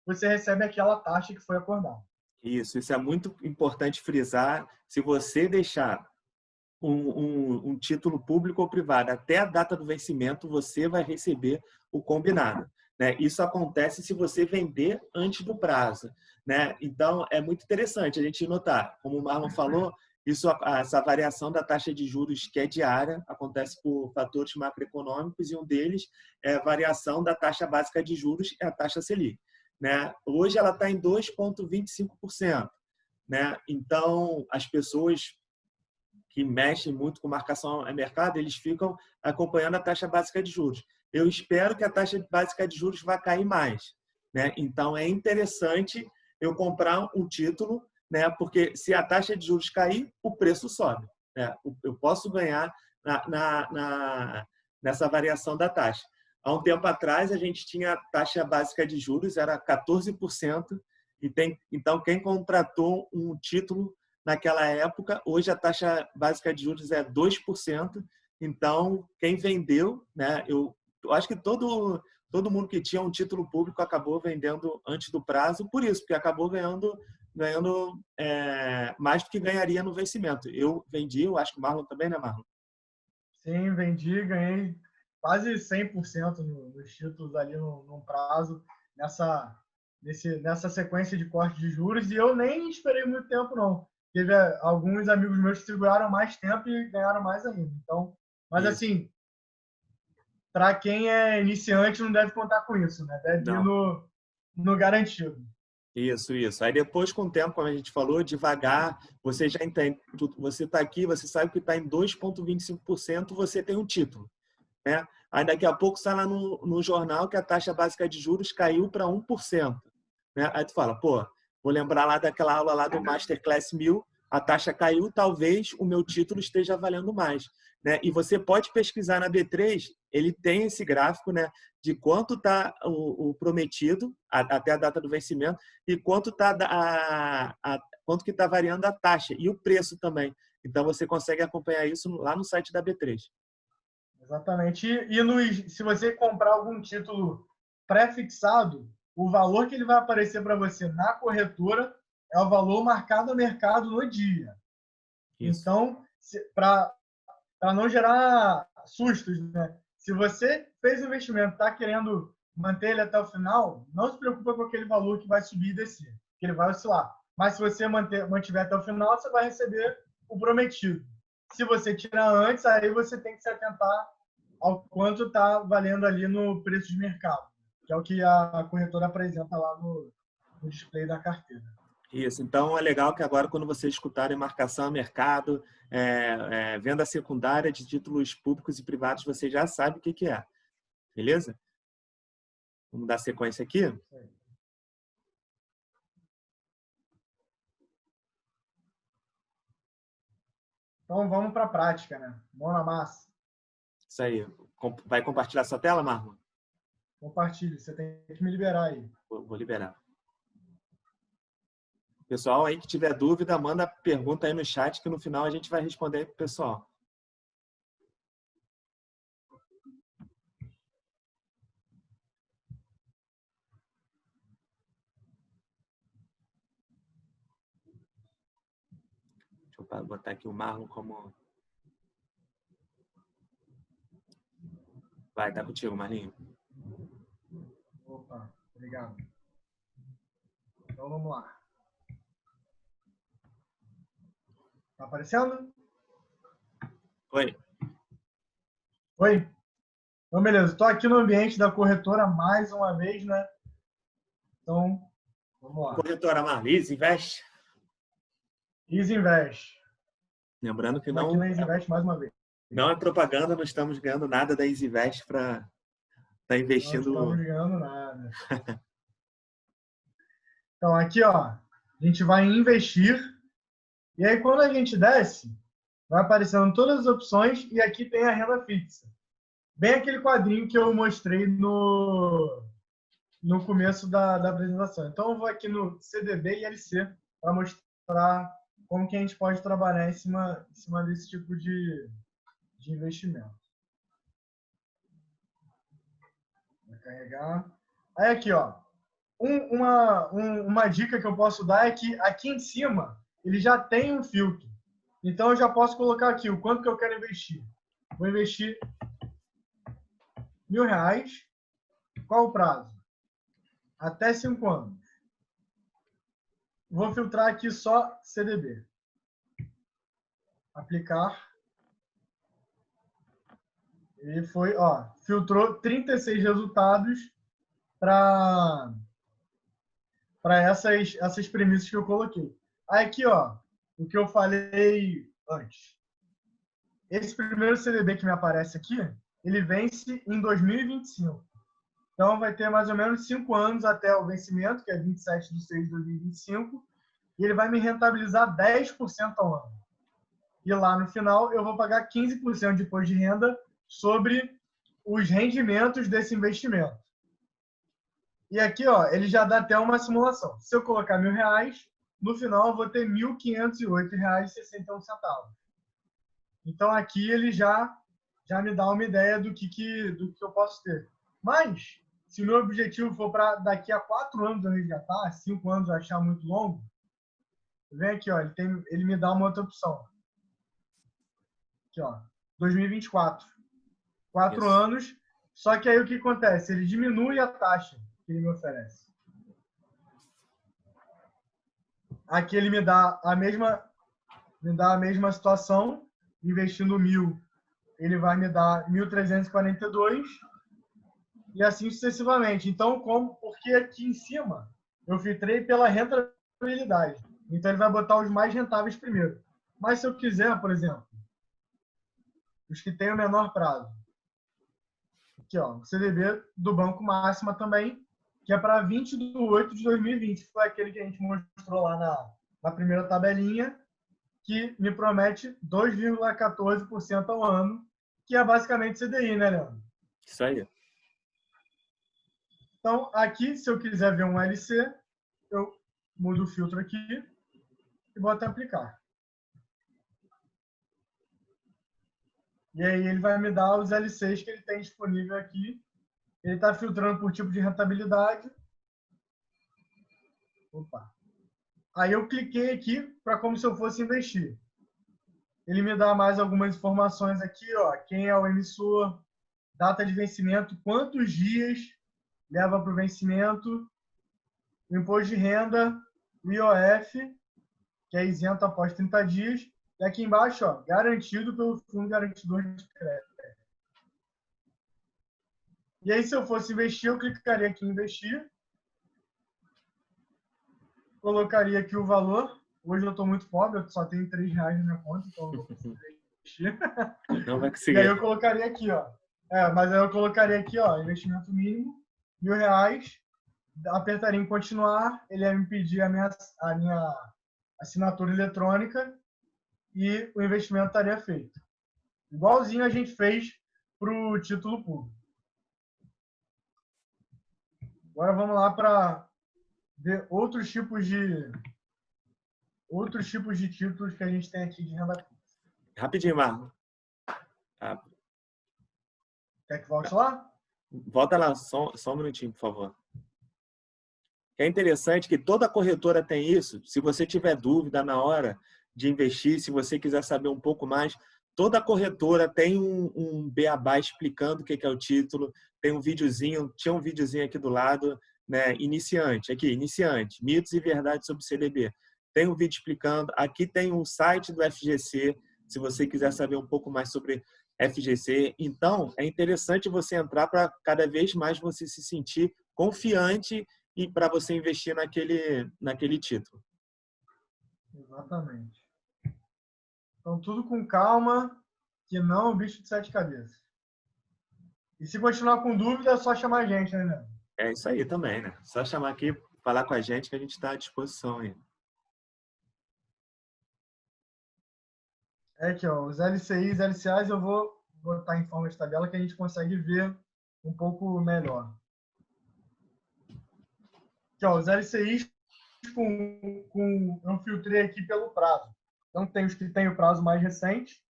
você recebe aquela taxa que foi acordada. Isso é muito importante frisar. Se você deixar um título público ou privado até a data do vencimento, você vai receber o combinado. Né? Isso acontece se você vender antes do prazo. Né? Então, é muito interessante a gente notar, como o Marlon falou, essa variação da taxa de juros que é diária, acontece por fatores macroeconômicos e um deles é a variação da taxa básica de juros, é a taxa Selic. Né? Hoje ela está em 2,25%. Né? Então, as pessoas que mexem muito com marcação a mercado, eles ficam acompanhando a taxa básica de juros. Eu espero que a taxa básica de juros vá cair mais. Né? Então, é interessante eu comprar um título, né? Porque se a taxa de juros cair, o preço sobe. Né? Eu posso ganhar nessa variação da taxa. Há um tempo atrás, a gente tinha a taxa básica de juros, era 14%, então quem contratou um título naquela época, hoje a taxa básica de juros é 2%, então quem vendeu, né, eu acho que todo mundo que tinha um título público acabou vendendo antes do prazo, por isso, porque acabou ganhando mais do que ganharia no vencimento. Eu vendi, eu acho que o Marlon também, né, Marlon? Sim, vendi, ganhei quase 100% nos títulos ali num prazo, nessa sequência de corte de juros, e eu nem esperei muito tempo, não. Teve alguns amigos meus que seguraram mais tempo e ganharam mais ainda. Então, mas Isso. assim, para quem é iniciante, não deve contar com isso, né? Deve ir no garantido. Isso. Aí depois, com o tempo, como a gente falou, devagar, você já entende. Você está aqui, você sabe que está em 2,25%, você tem um título. Né? Aí daqui a pouco está lá no jornal que a taxa básica de juros caiu para 1%. Né? Aí tu fala, pô, vou lembrar lá daquela aula lá do Masterclass 1000, a taxa caiu, talvez o meu título esteja valendo mais. Né? E você pode pesquisar na B3, ele tem esse gráfico, né, de quanto está o prometido até a data do vencimento e quanto que está variando a taxa e o preço também. Então você consegue acompanhar isso lá no site da B3. Exatamente. Se você comprar algum título pré-fixado, o valor que ele vai aparecer para você na corretora é o valor marcado a mercado no dia. Isso. Então, para não gerar sustos, né? Se você fez o investimento, está querendo manter ele até o final, não se preocupa com aquele valor que vai subir e descer, que ele vai oscilar. Mas se você mantiver até o final, você vai receber o prometido. Se você tirar antes, aí você tem que se atentar ao quanto está valendo ali no preço de mercado, que é o que a corretora apresenta lá no display da carteira. Isso. Então, é legal que agora, quando vocês escutarem marcação a mercado, venda secundária de títulos públicos e privados, você já sabe o que é. Beleza? Vamos dar sequência aqui? Então vamos para a prática, né? Mão na massa. Isso aí. Vai compartilhar sua tela, Marlon? Compartilhe, você tem que me liberar aí. Vou liberar. Pessoal aí que tiver dúvida, manda pergunta aí no chat que no final a gente vai responder aí pro pessoal. Deixa eu botar aqui o Marlon como... Vai, tá contigo, Marlinho. Opa, obrigado. Então vamos lá. Tá aparecendo? Oi. Oi? Então, beleza. Estou aqui no ambiente da corretora mais uma vez, né? Então, vamos lá. Corretora Marlon, Isinvest. Isinvest. Lembrando que Estamos aqui na Isinvest mais uma vez. Não é propaganda, não estamos ganhando nada da Isinvest para estar investindo. Não estamos ganhando nada. Então, aqui, ó, a gente vai investir. E aí, quando a gente desce, vai aparecendo todas as opções e aqui tem a renda fixa. Bem aquele quadrinho que eu mostrei no começo da apresentação. Então, eu vou aqui no CDB e LC para mostrar como que a gente pode trabalhar em cima desse tipo de investimento. Vai carregar. Aí aqui, ó, uma dica que eu posso dar é que aqui em cima ele já tem um filtro. Então eu já posso colocar aqui o quanto que eu quero investir. Vou investir R$1.000. Qual o prazo? Até 5 anos. Vou filtrar aqui só CDB. Aplicar. E foi, ó, filtrou 36 resultados para essas premissas que eu coloquei. Aí aqui, ó, o que eu falei antes. Esse primeiro CDB que me aparece aqui, ele vence em 2025. Então, vai ter mais ou menos 5 anos até o vencimento, que é 27/6/2025, e ele vai me rentabilizar 10% ao ano. E lá no final, eu vou pagar 15% de imposto de renda sobre os rendimentos desse investimento. E aqui, ó, ele já dá até uma simulação. Se eu colocar R$1.000, no final eu vou ter R$1.508,61. Então, aqui ele já me dá uma ideia do que eu posso ter. Mas, se o meu objetivo for para daqui a 4 anos eu resgatar, 5 anos eu achar muito longo, vem aqui, ó, ele me dá uma outra opção. Aqui, ó, 2024. 4 anos, só que aí o que acontece? Ele diminui a taxa que ele me oferece. Aqui ele me dá a mesma situação, investindo 1.000, ele vai me dar 1.342 e assim sucessivamente. Então, porque aqui em cima eu filtrei pela rentabilidade. Então, ele vai botar os mais rentáveis primeiro. Mas se eu quiser, por exemplo, os que têm o menor prazo. Aqui, ó, o CDB do Banco Máxima também, que é para 20/8/2020. Foi aquele que a gente mostrou lá na primeira tabelinha, que me promete 2,14% ao ano, que é basicamente CDI, né, Leandro? Isso aí. Então, aqui, se eu quiser ver um LC, eu mudo o filtro aqui e boto aplicar. E aí ele vai me dar os LCs que ele tem disponível aqui. Ele está filtrando por tipo de rentabilidade. Opa. Aí eu cliquei aqui para como se eu fosse investir. Ele me dá mais algumas informações aqui, ó, quem é o emissor, data de vencimento, quantos dias leva para o vencimento, o imposto de renda, o IOF, que é isento após 30 dias, e aqui embaixo, ó, garantido pelo Fundo Garantidor de Crédito. E aí, se eu fosse investir, eu clicaria aqui em investir, colocaria aqui o valor. Hoje eu estou muito pobre, eu só tenho R$3 na minha conta, então eu não consigo investir. Não vai conseguir. E aí eu colocaria aqui, ó. Mas aí eu colocaria aqui, ó, investimento mínimo, R$1.000, apertaria em continuar, ele ia me pedir a minha assinatura eletrônica, e o investimento estaria feito. Igualzinho a gente fez para o título público. Agora vamos lá para ver outros tipos de títulos que a gente tem aqui de renda fixa. Rapidinho, Marlon. Quer que volte lá? Volta lá, só um minutinho, por favor. É interessante que toda corretora tem isso. Se você tiver dúvida na hora de investir, se você quiser saber um pouco mais, toda corretora tem um beabá explicando o que é o título, tem um videozinho, tinha um videozinho aqui do lado, né? Iniciante, mitos e verdades sobre CDB. Tem um vídeo explicando, aqui tem um site do FGC, se você quiser saber um pouco mais sobre FGC. Então, é interessante você entrar para cada vez mais você se sentir confiante e para você investir naquele título. Exatamente. Então, tudo com calma, que não é um bicho de 7 cabeças. E se continuar com dúvida, é só chamar a gente, né, Leandro? É isso aí também, né? Só chamar aqui, falar com a gente que a gente está à disposição aí. É aqui, ó, os LCIs, LCAs, eu vou botar em forma de tabela que a gente consegue ver um pouco melhor. Aqui, ó, os LCIs eu filtrei aqui pelo prazo. Então, tem os que têm o prazo mais recente.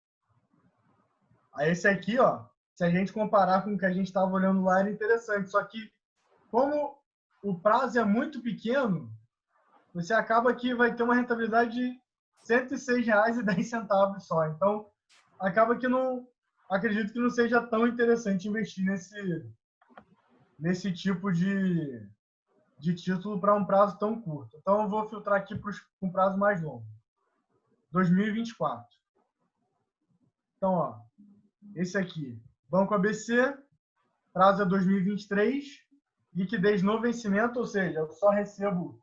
Aí, esse aqui, ó, se a gente comparar com o que a gente estava olhando lá, era interessante. Só que, como o prazo é muito pequeno, você acaba que vai ter uma rentabilidade de R$ 106,10 só. Então, acaba que não... Acredito que não seja tão interessante investir nesse tipo de título para um prazo tão curto. Então, eu vou filtrar aqui para um prazo mais longo. 2024. Então, ó, esse aqui, Banco ABC, prazo é 2023, liquidez no vencimento, ou seja, eu só recebo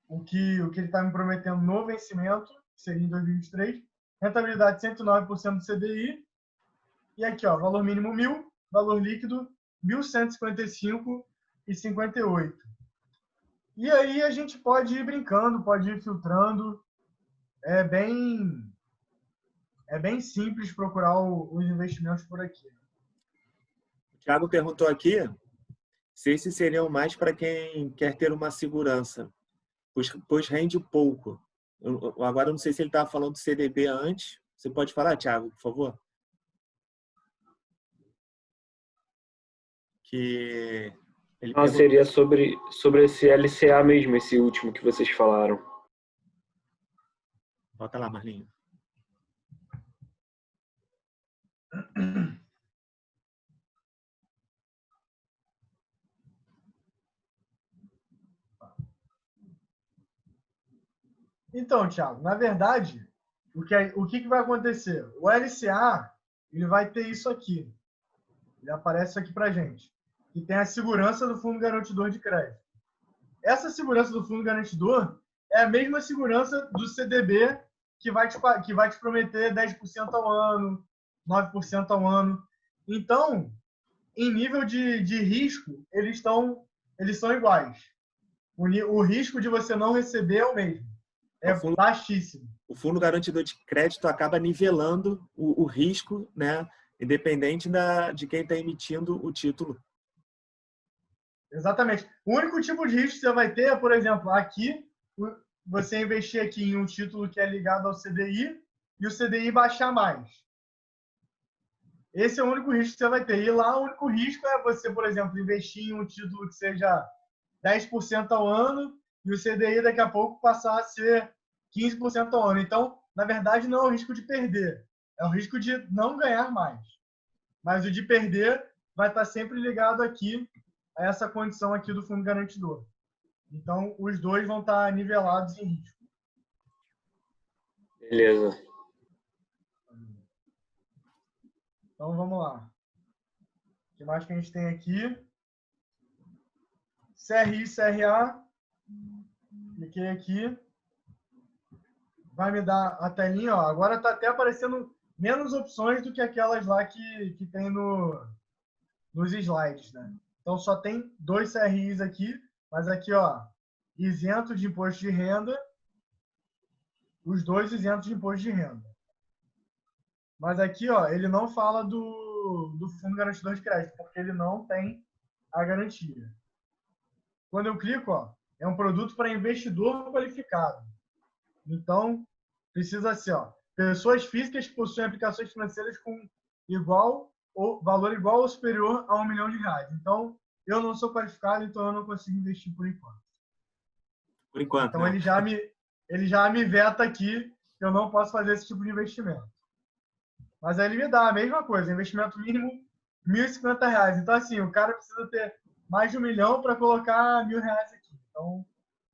o que ele está me prometendo no vencimento, que seria em 2023, rentabilidade 109% do CDI, e aqui, ó, valor mínimo 1.000, valor líquido 1.155,58. E aí a gente pode ir brincando, pode ir filtrando. É bem simples procurar os investimentos por aqui. O Thiago perguntou aqui se esses seriam mais para quem quer ter uma segurança, pois rende pouco. Agora, eu não sei se ele estava falando do CDB antes. Você pode falar, Thiago, por favor? Que ele seria sobre esse LCA mesmo, esse último que vocês falaram. Bota lá, Marlinho. Então, Thiago, na verdade, o que vai acontecer? O LCA, ele vai ter isso aqui. Ele aparece aqui para gente. Que tem a segurança do Fundo Garantidor de Crédito. Essa segurança do Fundo Garantidor é a mesma segurança do CDB que vai te prometer 10% ao ano, 9% ao ano. Então, em nível de risco, eles são iguais. O risco de você não receber é o mesmo. É baixíssimo. O Fundo Garantidor de Crédito acaba nivelando o risco, né? Independente de quem está emitindo o título. Exatamente. O único tipo de risco que você vai ter é, por exemplo, aqui, você investir aqui em um título que é ligado ao CDI e o CDI baixar mais. Esse é o único risco que você vai ter. E lá o único risco é você, por exemplo, investir em um título que seja 10% ao ano e o CDI daqui a pouco passar a ser 15% ao ano. Então, na verdade, não é o risco de perder, é o risco de não ganhar mais. Mas o de perder vai estar sempre ligado aqui a essa condição aqui do fundo garantidor. Então, os dois vão estar nivelados em risco. Beleza. Então, vamos lá. O que mais que a gente tem aqui? CRI, CRA. Cliquei aqui. Vai me dar a telinha. Ó. Agora está até aparecendo menos opções do que aquelas lá que tem nos slides, né? Então, só tem 2 CRIs aqui, mas aqui, ó, isento de imposto de renda, os dois isentos de imposto de renda. Mas aqui, ó, ele não fala do fundo garantidor de crédito, porque ele não tem a garantia. Quando eu clico, ó, é um produto para investidor qualificado. Então, precisa ser, ó, pessoas físicas que possuem aplicações financeiras com valor igual ou superior a R$ 1 milhão. Então, eu não sou qualificado, então eu não consigo investir por enquanto. Por enquanto, então, né? ele já me veta aqui que eu não posso fazer esse tipo de investimento. Mas aí ele me dá a mesma coisa, investimento mínimo R$ 1.050. Então, assim, o cara precisa ter mais de R$ 1 milhão para colocar R$ 1.000 aqui. Então,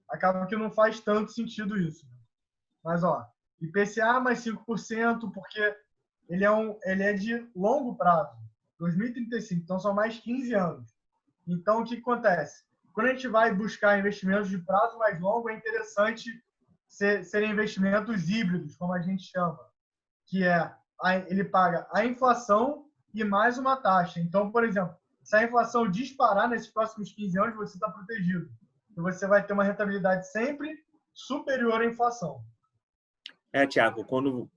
acaba que não faz tanto sentido isso. Mas, ó, IPCA mais 5%, porque ele é de longo prazo, 2035, então são mais 15 anos. Então, o que acontece? Quando a gente vai buscar investimentos de prazo mais longo, é interessante serem investimentos híbridos, como a gente chama, que ele paga a inflação e mais uma taxa. Então, por exemplo, se a inflação disparar nesses próximos 15 anos, você está protegido. E você vai ter uma rentabilidade sempre superior à inflação. Thiago, quando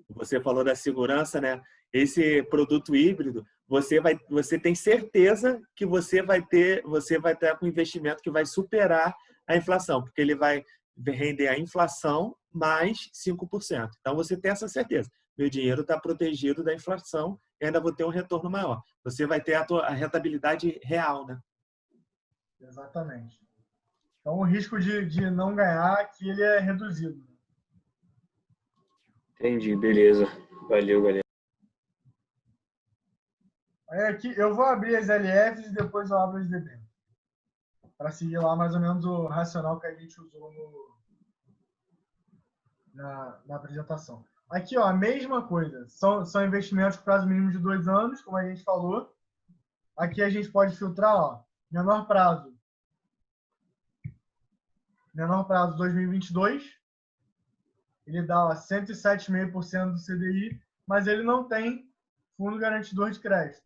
você falou da segurança, né? Esse produto híbrido, você tem certeza que você vai ter com um investimento que vai superar a inflação, porque ele vai render a inflação mais 5%. Então, você tem essa certeza. Meu dinheiro está protegido da inflação e ainda vou ter um retorno maior. Você vai ter a rentabilidade real, né? Exatamente. Então, o risco de não ganhar aqui ele é reduzido. Entendi, beleza. Valeu, galera. Aí aqui eu vou abrir as LFs e depois eu abro as DB. Para seguir lá mais ou menos o racional que a gente usou na apresentação. Aqui, ó, a mesma coisa. São investimentos com prazo mínimo de 2 anos, como a gente falou. Aqui a gente pode filtrar, ó, menor prazo 2022. Ele dá 107,5% do CDI, mas ele não tem fundo garantidor de crédito.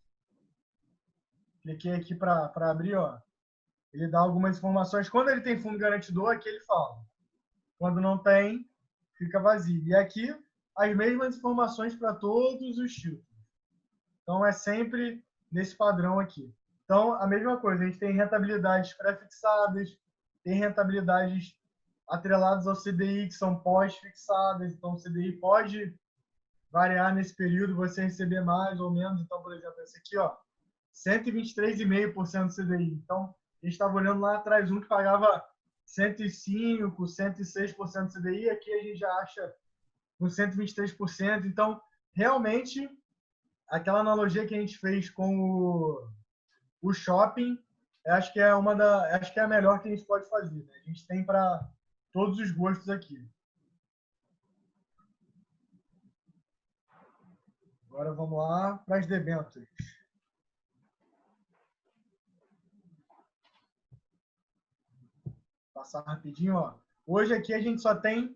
Cliquei aqui para abrir, ó. Ele dá algumas informações. Quando ele tem fundo garantidor, aqui ele fala. Quando não tem, fica vazio. E aqui, as mesmas informações para todos os títulos. Então, é sempre nesse padrão aqui. Então, a mesma coisa. A gente tem rentabilidades pré-fixadas, tem rentabilidades atreladas ao CDI, que são pós-fixadas. Então, o CDI pode variar nesse período, você receber mais ou menos. Então, por exemplo, esse aqui, ó, 123,5% do CDI. Então, a gente estava olhando lá atrás um que pagava 105%, 106% do CDI, aqui a gente já acha com 123%. Então, realmente, aquela analogia que a gente fez com o shopping, acho que é a melhor que a gente pode fazer. Né? A gente tem para todos os gostos aqui. Agora vamos lá para as debêntures. Passar rapidinho, ó. Hoje aqui a gente só tem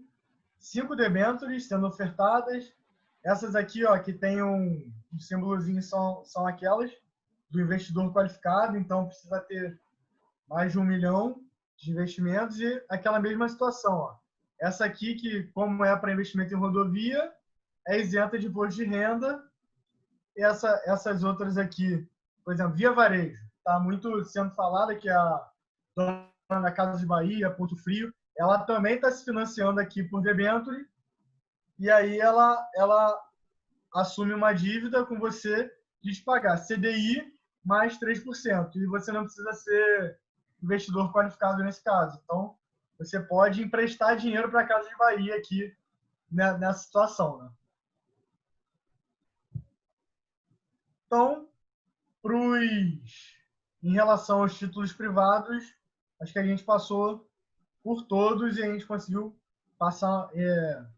5 debêntures sendo ofertadas. Essas aqui, ó, que tem um símbolozinho são aquelas do investidor qualificado, então precisa ter mais de 1 milhão de investimentos e aquela mesma situação, ó. Essa aqui, que como é para investimento em rodovia, é isenta de imposto de renda. E essas outras aqui, por exemplo, Via Varejo, está muito sendo falada, que é a na Casa de Bahia, Ponto Frio, ela também está se financiando aqui por debênture, e aí ela assume uma dívida com você de pagar CDI mais 3%, e você não precisa ser investidor qualificado nesse caso. Então, você pode emprestar dinheiro para a Casa de Bahia aqui nessa situação. Né? Então, em relação aos títulos privados, acho que a gente passou por todos e a gente conseguiu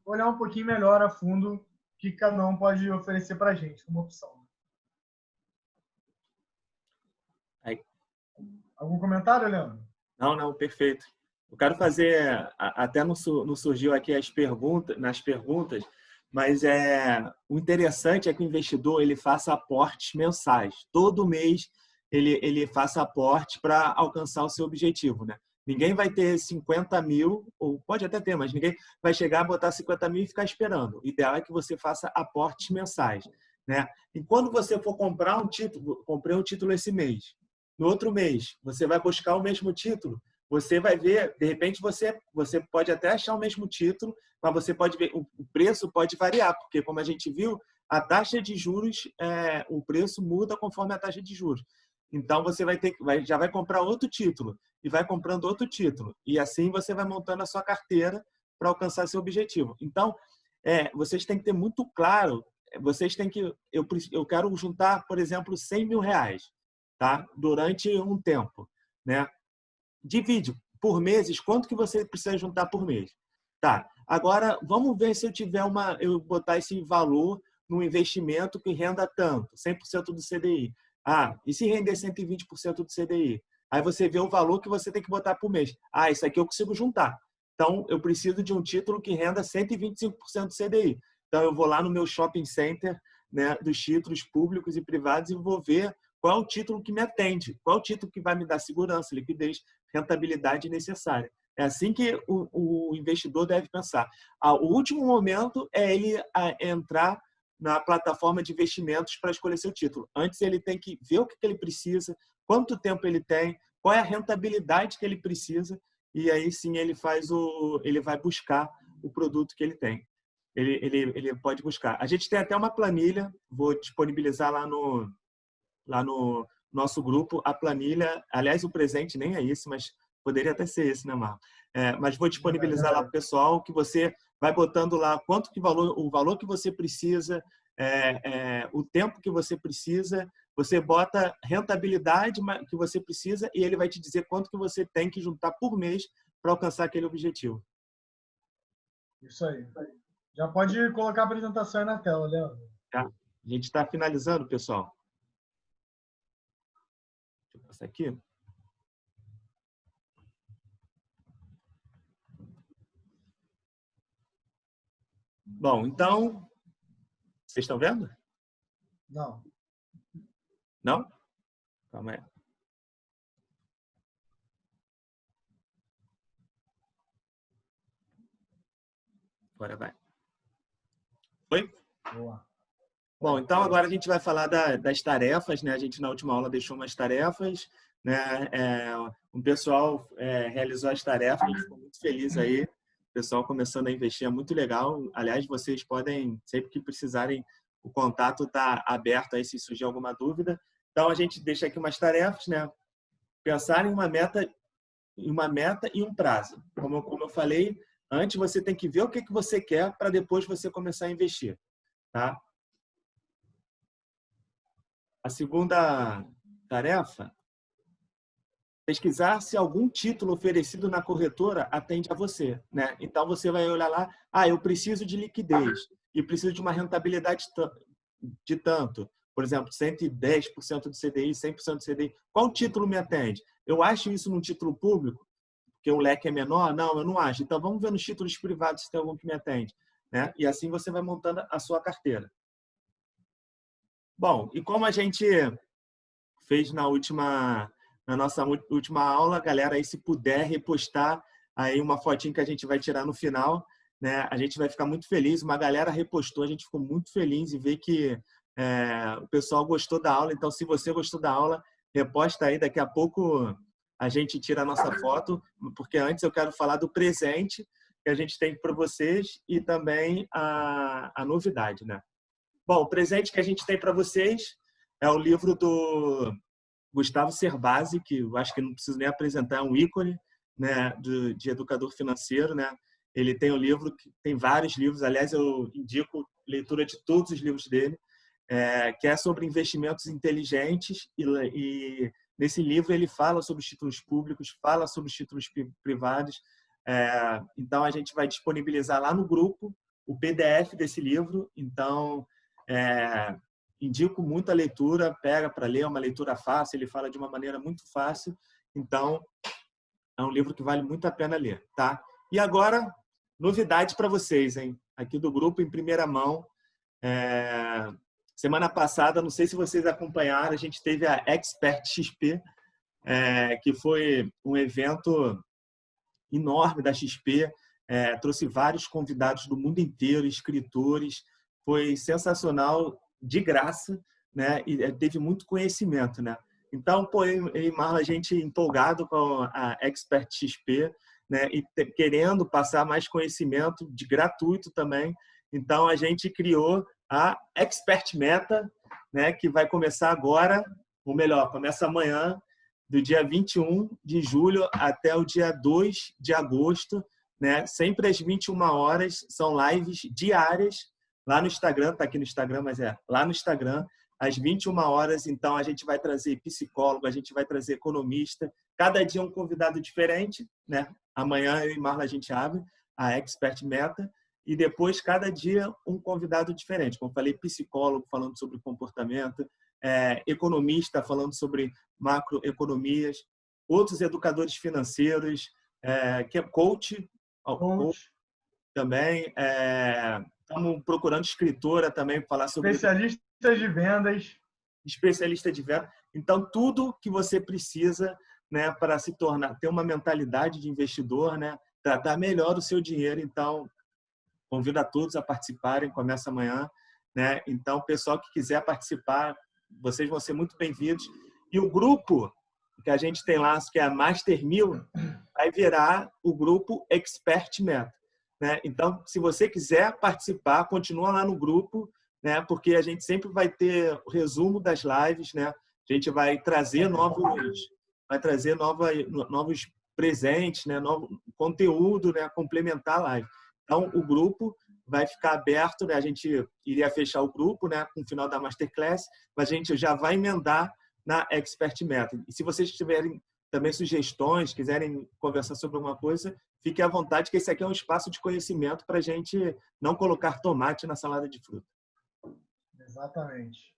olhar um pouquinho melhor a fundo o que cada um pode oferecer para a gente como opção. Aí. Algum comentário, Leandro? Não, perfeito. Eu quero fazer, até não surgiu aqui nas perguntas, mas o interessante é que o investidor ele faça aportes mensais. Todo mês ele faça aporte para alcançar o seu objetivo. Né? Ninguém vai ter 50 mil, ou pode até ter, mas ninguém vai chegar, botar 50 mil e ficar esperando. O ideal é que você faça aportes mensais, né? E quando você for comprar um título, comprei um título esse mês. No outro mês, você vai buscar o mesmo título, você vai ver, de repente você pode até achar o mesmo título, mas você pode ver, o preço pode variar, porque como a gente viu, a taxa de juros, o preço muda conforme a taxa de juros. Então você já vai comprar outro título e vai comprando outro título. E assim você vai montando a sua carteira para alcançar seu objetivo. Então, vocês têm que ter muito claro, vocês têm que, eu quero juntar, por exemplo, 100 mil reais, tá? Durante um tempo, né? Divide por meses, quanto que você precisa juntar por mês. Tá, agora vamos ver se eu botar esse valor num investimento que renda tanto, 100% do CDI. Ah, e se render 120% do CDI? Aí você vê o valor que você tem que botar por mês. Ah, isso aqui eu consigo juntar. Então, eu preciso de um título que renda 125% do CDI. Então, eu vou lá no meu shopping center, né, dos títulos públicos e privados e vou ver qual é o título que me atende, qual é o título que vai me dar segurança, liquidez, rentabilidade necessária. É assim que o investidor deve pensar. O último momento é ele entrar na plataforma de investimentos para escolher seu título. Antes ele tem que ver o que ele precisa, quanto tempo ele tem, qual é a rentabilidade que ele precisa, e aí sim ele vai buscar o produto que ele tem. Ele pode buscar. A gente tem até uma planilha, vou disponibilizar lá no nosso grupo, a planilha, aliás, o presente nem é esse, mas poderia até ser esse, né, Marco? Mas vou disponibilizar lá para o pessoal, que você vai botando lá o valor que você precisa, o tempo que você precisa, você bota rentabilidade que você precisa e ele vai te dizer quanto que você tem que juntar por mês para alcançar aquele objetivo. Isso aí. Já pode colocar a apresentação aí na tela, Leandro. Tá? A gente está finalizando, pessoal. Deixa eu passar aqui. Bom, então, vocês estão vendo? Não. Não? Calma aí. Agora vai. Foi? Boa. Bom, então agora a gente vai falar das tarefas, né? A gente na última aula deixou umas tarefas, né? O pessoal realizou as tarefas, a gente ficou muito feliz aí. O pessoal começando a investir, é muito legal. Aliás, vocês podem, sempre que precisarem, o contato está aberto aí se surgir alguma dúvida. Então a gente deixa aqui umas tarefas, né? Pensar em uma meta e um prazo. Como eu falei, antes você tem que ver o que você quer para depois você começar a investir, tá? A segunda tarefa, pesquisar se algum título oferecido na corretora atende a você, né? Então você vai olhar lá, eu preciso de liquidez e preciso de uma rentabilidade de tanto, por exemplo, 110% do CDI, 100% do CDI. Qual título me atende? Eu acho isso num título público, porque o leque é menor? Não, eu não acho. Então vamos ver nos títulos privados se tem algum que me atende, né? E assim você vai montando a sua carteira. Bom, e como a gente fez na nossa última aula, galera, aí se puder repostar aí uma fotinha que a gente vai tirar no final, né? A gente vai ficar muito feliz. Uma galera repostou, a gente ficou muito feliz em ver que o pessoal gostou da aula. Então, se você gostou da aula, reposta aí. Daqui a pouco a gente tira a nossa foto, porque antes eu quero falar do presente que a gente tem para vocês e também a novidade, né? Bom, o presente que a gente tem para vocês é o livro do Gustavo Cerbasi, que eu acho que não preciso nem apresentar, é um ícone, né, de educador financeiro, né? Ele tem um livro, tem vários livros, aliás, eu indico leitura de todos os livros dele, que é sobre investimentos inteligentes e nesse livro ele fala sobre os títulos públicos, fala sobre os títulos privados. Então, a gente vai disponibilizar lá no grupo o PDF desse livro. Então, indico muito a leitura, pega para ler, é uma leitura fácil, ele fala de uma maneira muito fácil, então é um livro que vale muito a pena ler, tá? E agora, novidade para vocês, hein? Aqui do grupo, em primeira mão. Semana passada, não sei se vocês acompanharam, a gente teve a Expert XP, que foi um evento enorme da XP, trouxe vários convidados do mundo inteiro, escritores, foi sensacional, de graça, né? E teve muito conhecimento, né? Então, pô, eu e Marla, a gente empolgado com a Expert XP, né? E querendo passar mais conhecimento de gratuito também. Então, a gente criou a Expert Meta, né? Que vai começar agora, ou melhor, começa amanhã, do dia 21 de julho até o dia 2 de agosto, né? Sempre às 21 horas, são lives diárias lá no Instagram, está aqui no Instagram, mas lá no Instagram, às 21 horas. Então, a gente vai trazer psicólogo, a gente vai trazer economista, cada dia um convidado diferente, né? Amanhã eu e Marla a gente abre a Expert Meta e depois cada dia um convidado diferente. Como falei, psicólogo falando sobre comportamento, economista falando sobre macroeconomias, outros educadores financeiros, que é coach também. Estamos procurando escritora também para falar sobre especialista de vendas. Especialista de vendas. Então, tudo que você precisa, né, para se tornar, ter uma mentalidade de investidor, né, tratar melhor o seu dinheiro. Então, convido a todos a participarem, começa amanhã, né? Então, o pessoal que quiser participar, vocês vão ser muito bem-vindos. E o grupo que a gente tem lá, que é a Master 1000, vai virar o grupo Expert Meta, né? Então, se você quiser participar, continua lá no grupo, né? Porque a gente sempre vai ter o resumo das lives, né? A gente vai trazer novos presentes, né? Novo conteúdo, né? Complementar a live. Então, o grupo vai ficar aberto, né? A gente iria fechar o grupo, né? No final da Masterclass, mas a gente já vai emendar na Expert Meta. E se vocês tiverem também sugestões, quiserem conversar sobre alguma coisa, fique à vontade, que esse aqui é um espaço de conhecimento para a gente não colocar tomate na salada de fruta. Exatamente.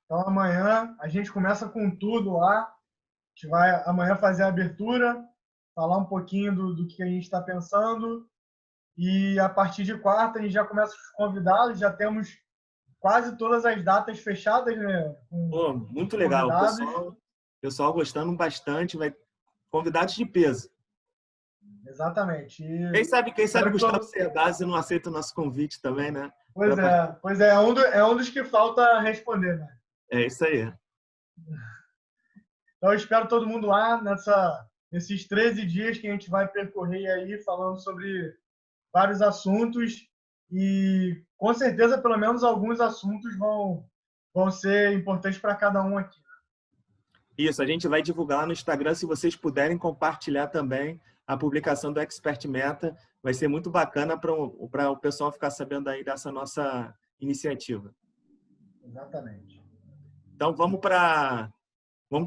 Então, amanhã a gente começa com tudo lá. A gente vai amanhã fazer a abertura, falar um pouquinho do que a gente está pensando. E a partir de quarta a gente já começa os convidados, já temos quase todas as datas fechadas, né? Pô, muito legal. O pessoal gostando bastante, vai convidados de peso. Exatamente. Quem sabe Gustavo Cerbasi não aceita o nosso convite também, né? Pois é um dos que falta responder, né? É isso aí. Então eu espero todo mundo lá nesses 13 dias que a gente vai percorrer aí falando sobre vários assuntos e com certeza pelo menos alguns assuntos vão ser importantes para cada um aqui. Isso, a gente vai divulgar no Instagram, se vocês puderem compartilhar também a publicação do Expert Meta, vai ser muito bacana para o pessoal ficar sabendo aí dessa nossa iniciativa. Exatamente. Então vamos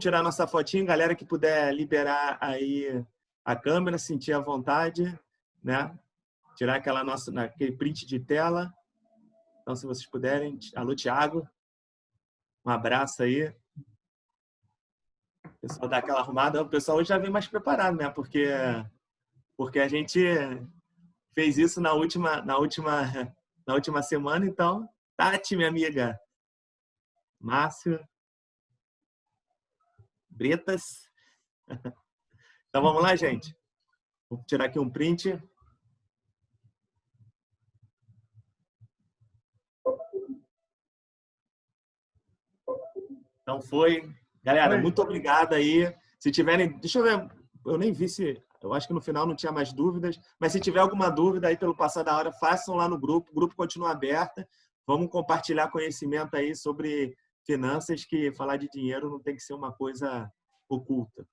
tirar nossa fotinho, galera que puder liberar aí a câmera, sentir à vontade, né? Tirar aquele print de tela. Então, se vocês puderem. Alô, Thiago. Um abraço aí. O pessoal dá aquela arrumada. O pessoal hoje já vem mais preparado, né? Porque a gente fez isso na última semana. Então, Tati, minha amiga. Márcio. Bretas. Então, vamos lá, gente. Vou tirar aqui um print. Então foi. Galera, muito obrigado aí. Se tiverem... Deixa eu ver. Eu nem vi se... Eu acho que no final não tinha mais dúvidas. Mas se tiver alguma dúvida aí pelo passar da hora, façam lá no grupo. O grupo continua aberto. Vamos compartilhar conhecimento aí sobre finanças, que falar de dinheiro não tem que ser uma coisa oculta.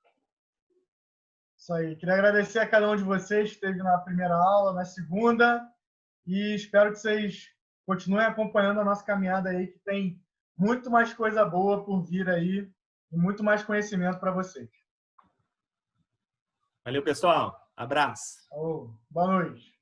Isso aí. Queria agradecer a cada um de vocês que esteve na primeira aula, na segunda. E espero que vocês continuem acompanhando a nossa caminhada aí, que tem muito mais coisa boa por vir aí e muito mais conhecimento para vocês. Valeu, pessoal. Abraço. Boa noite.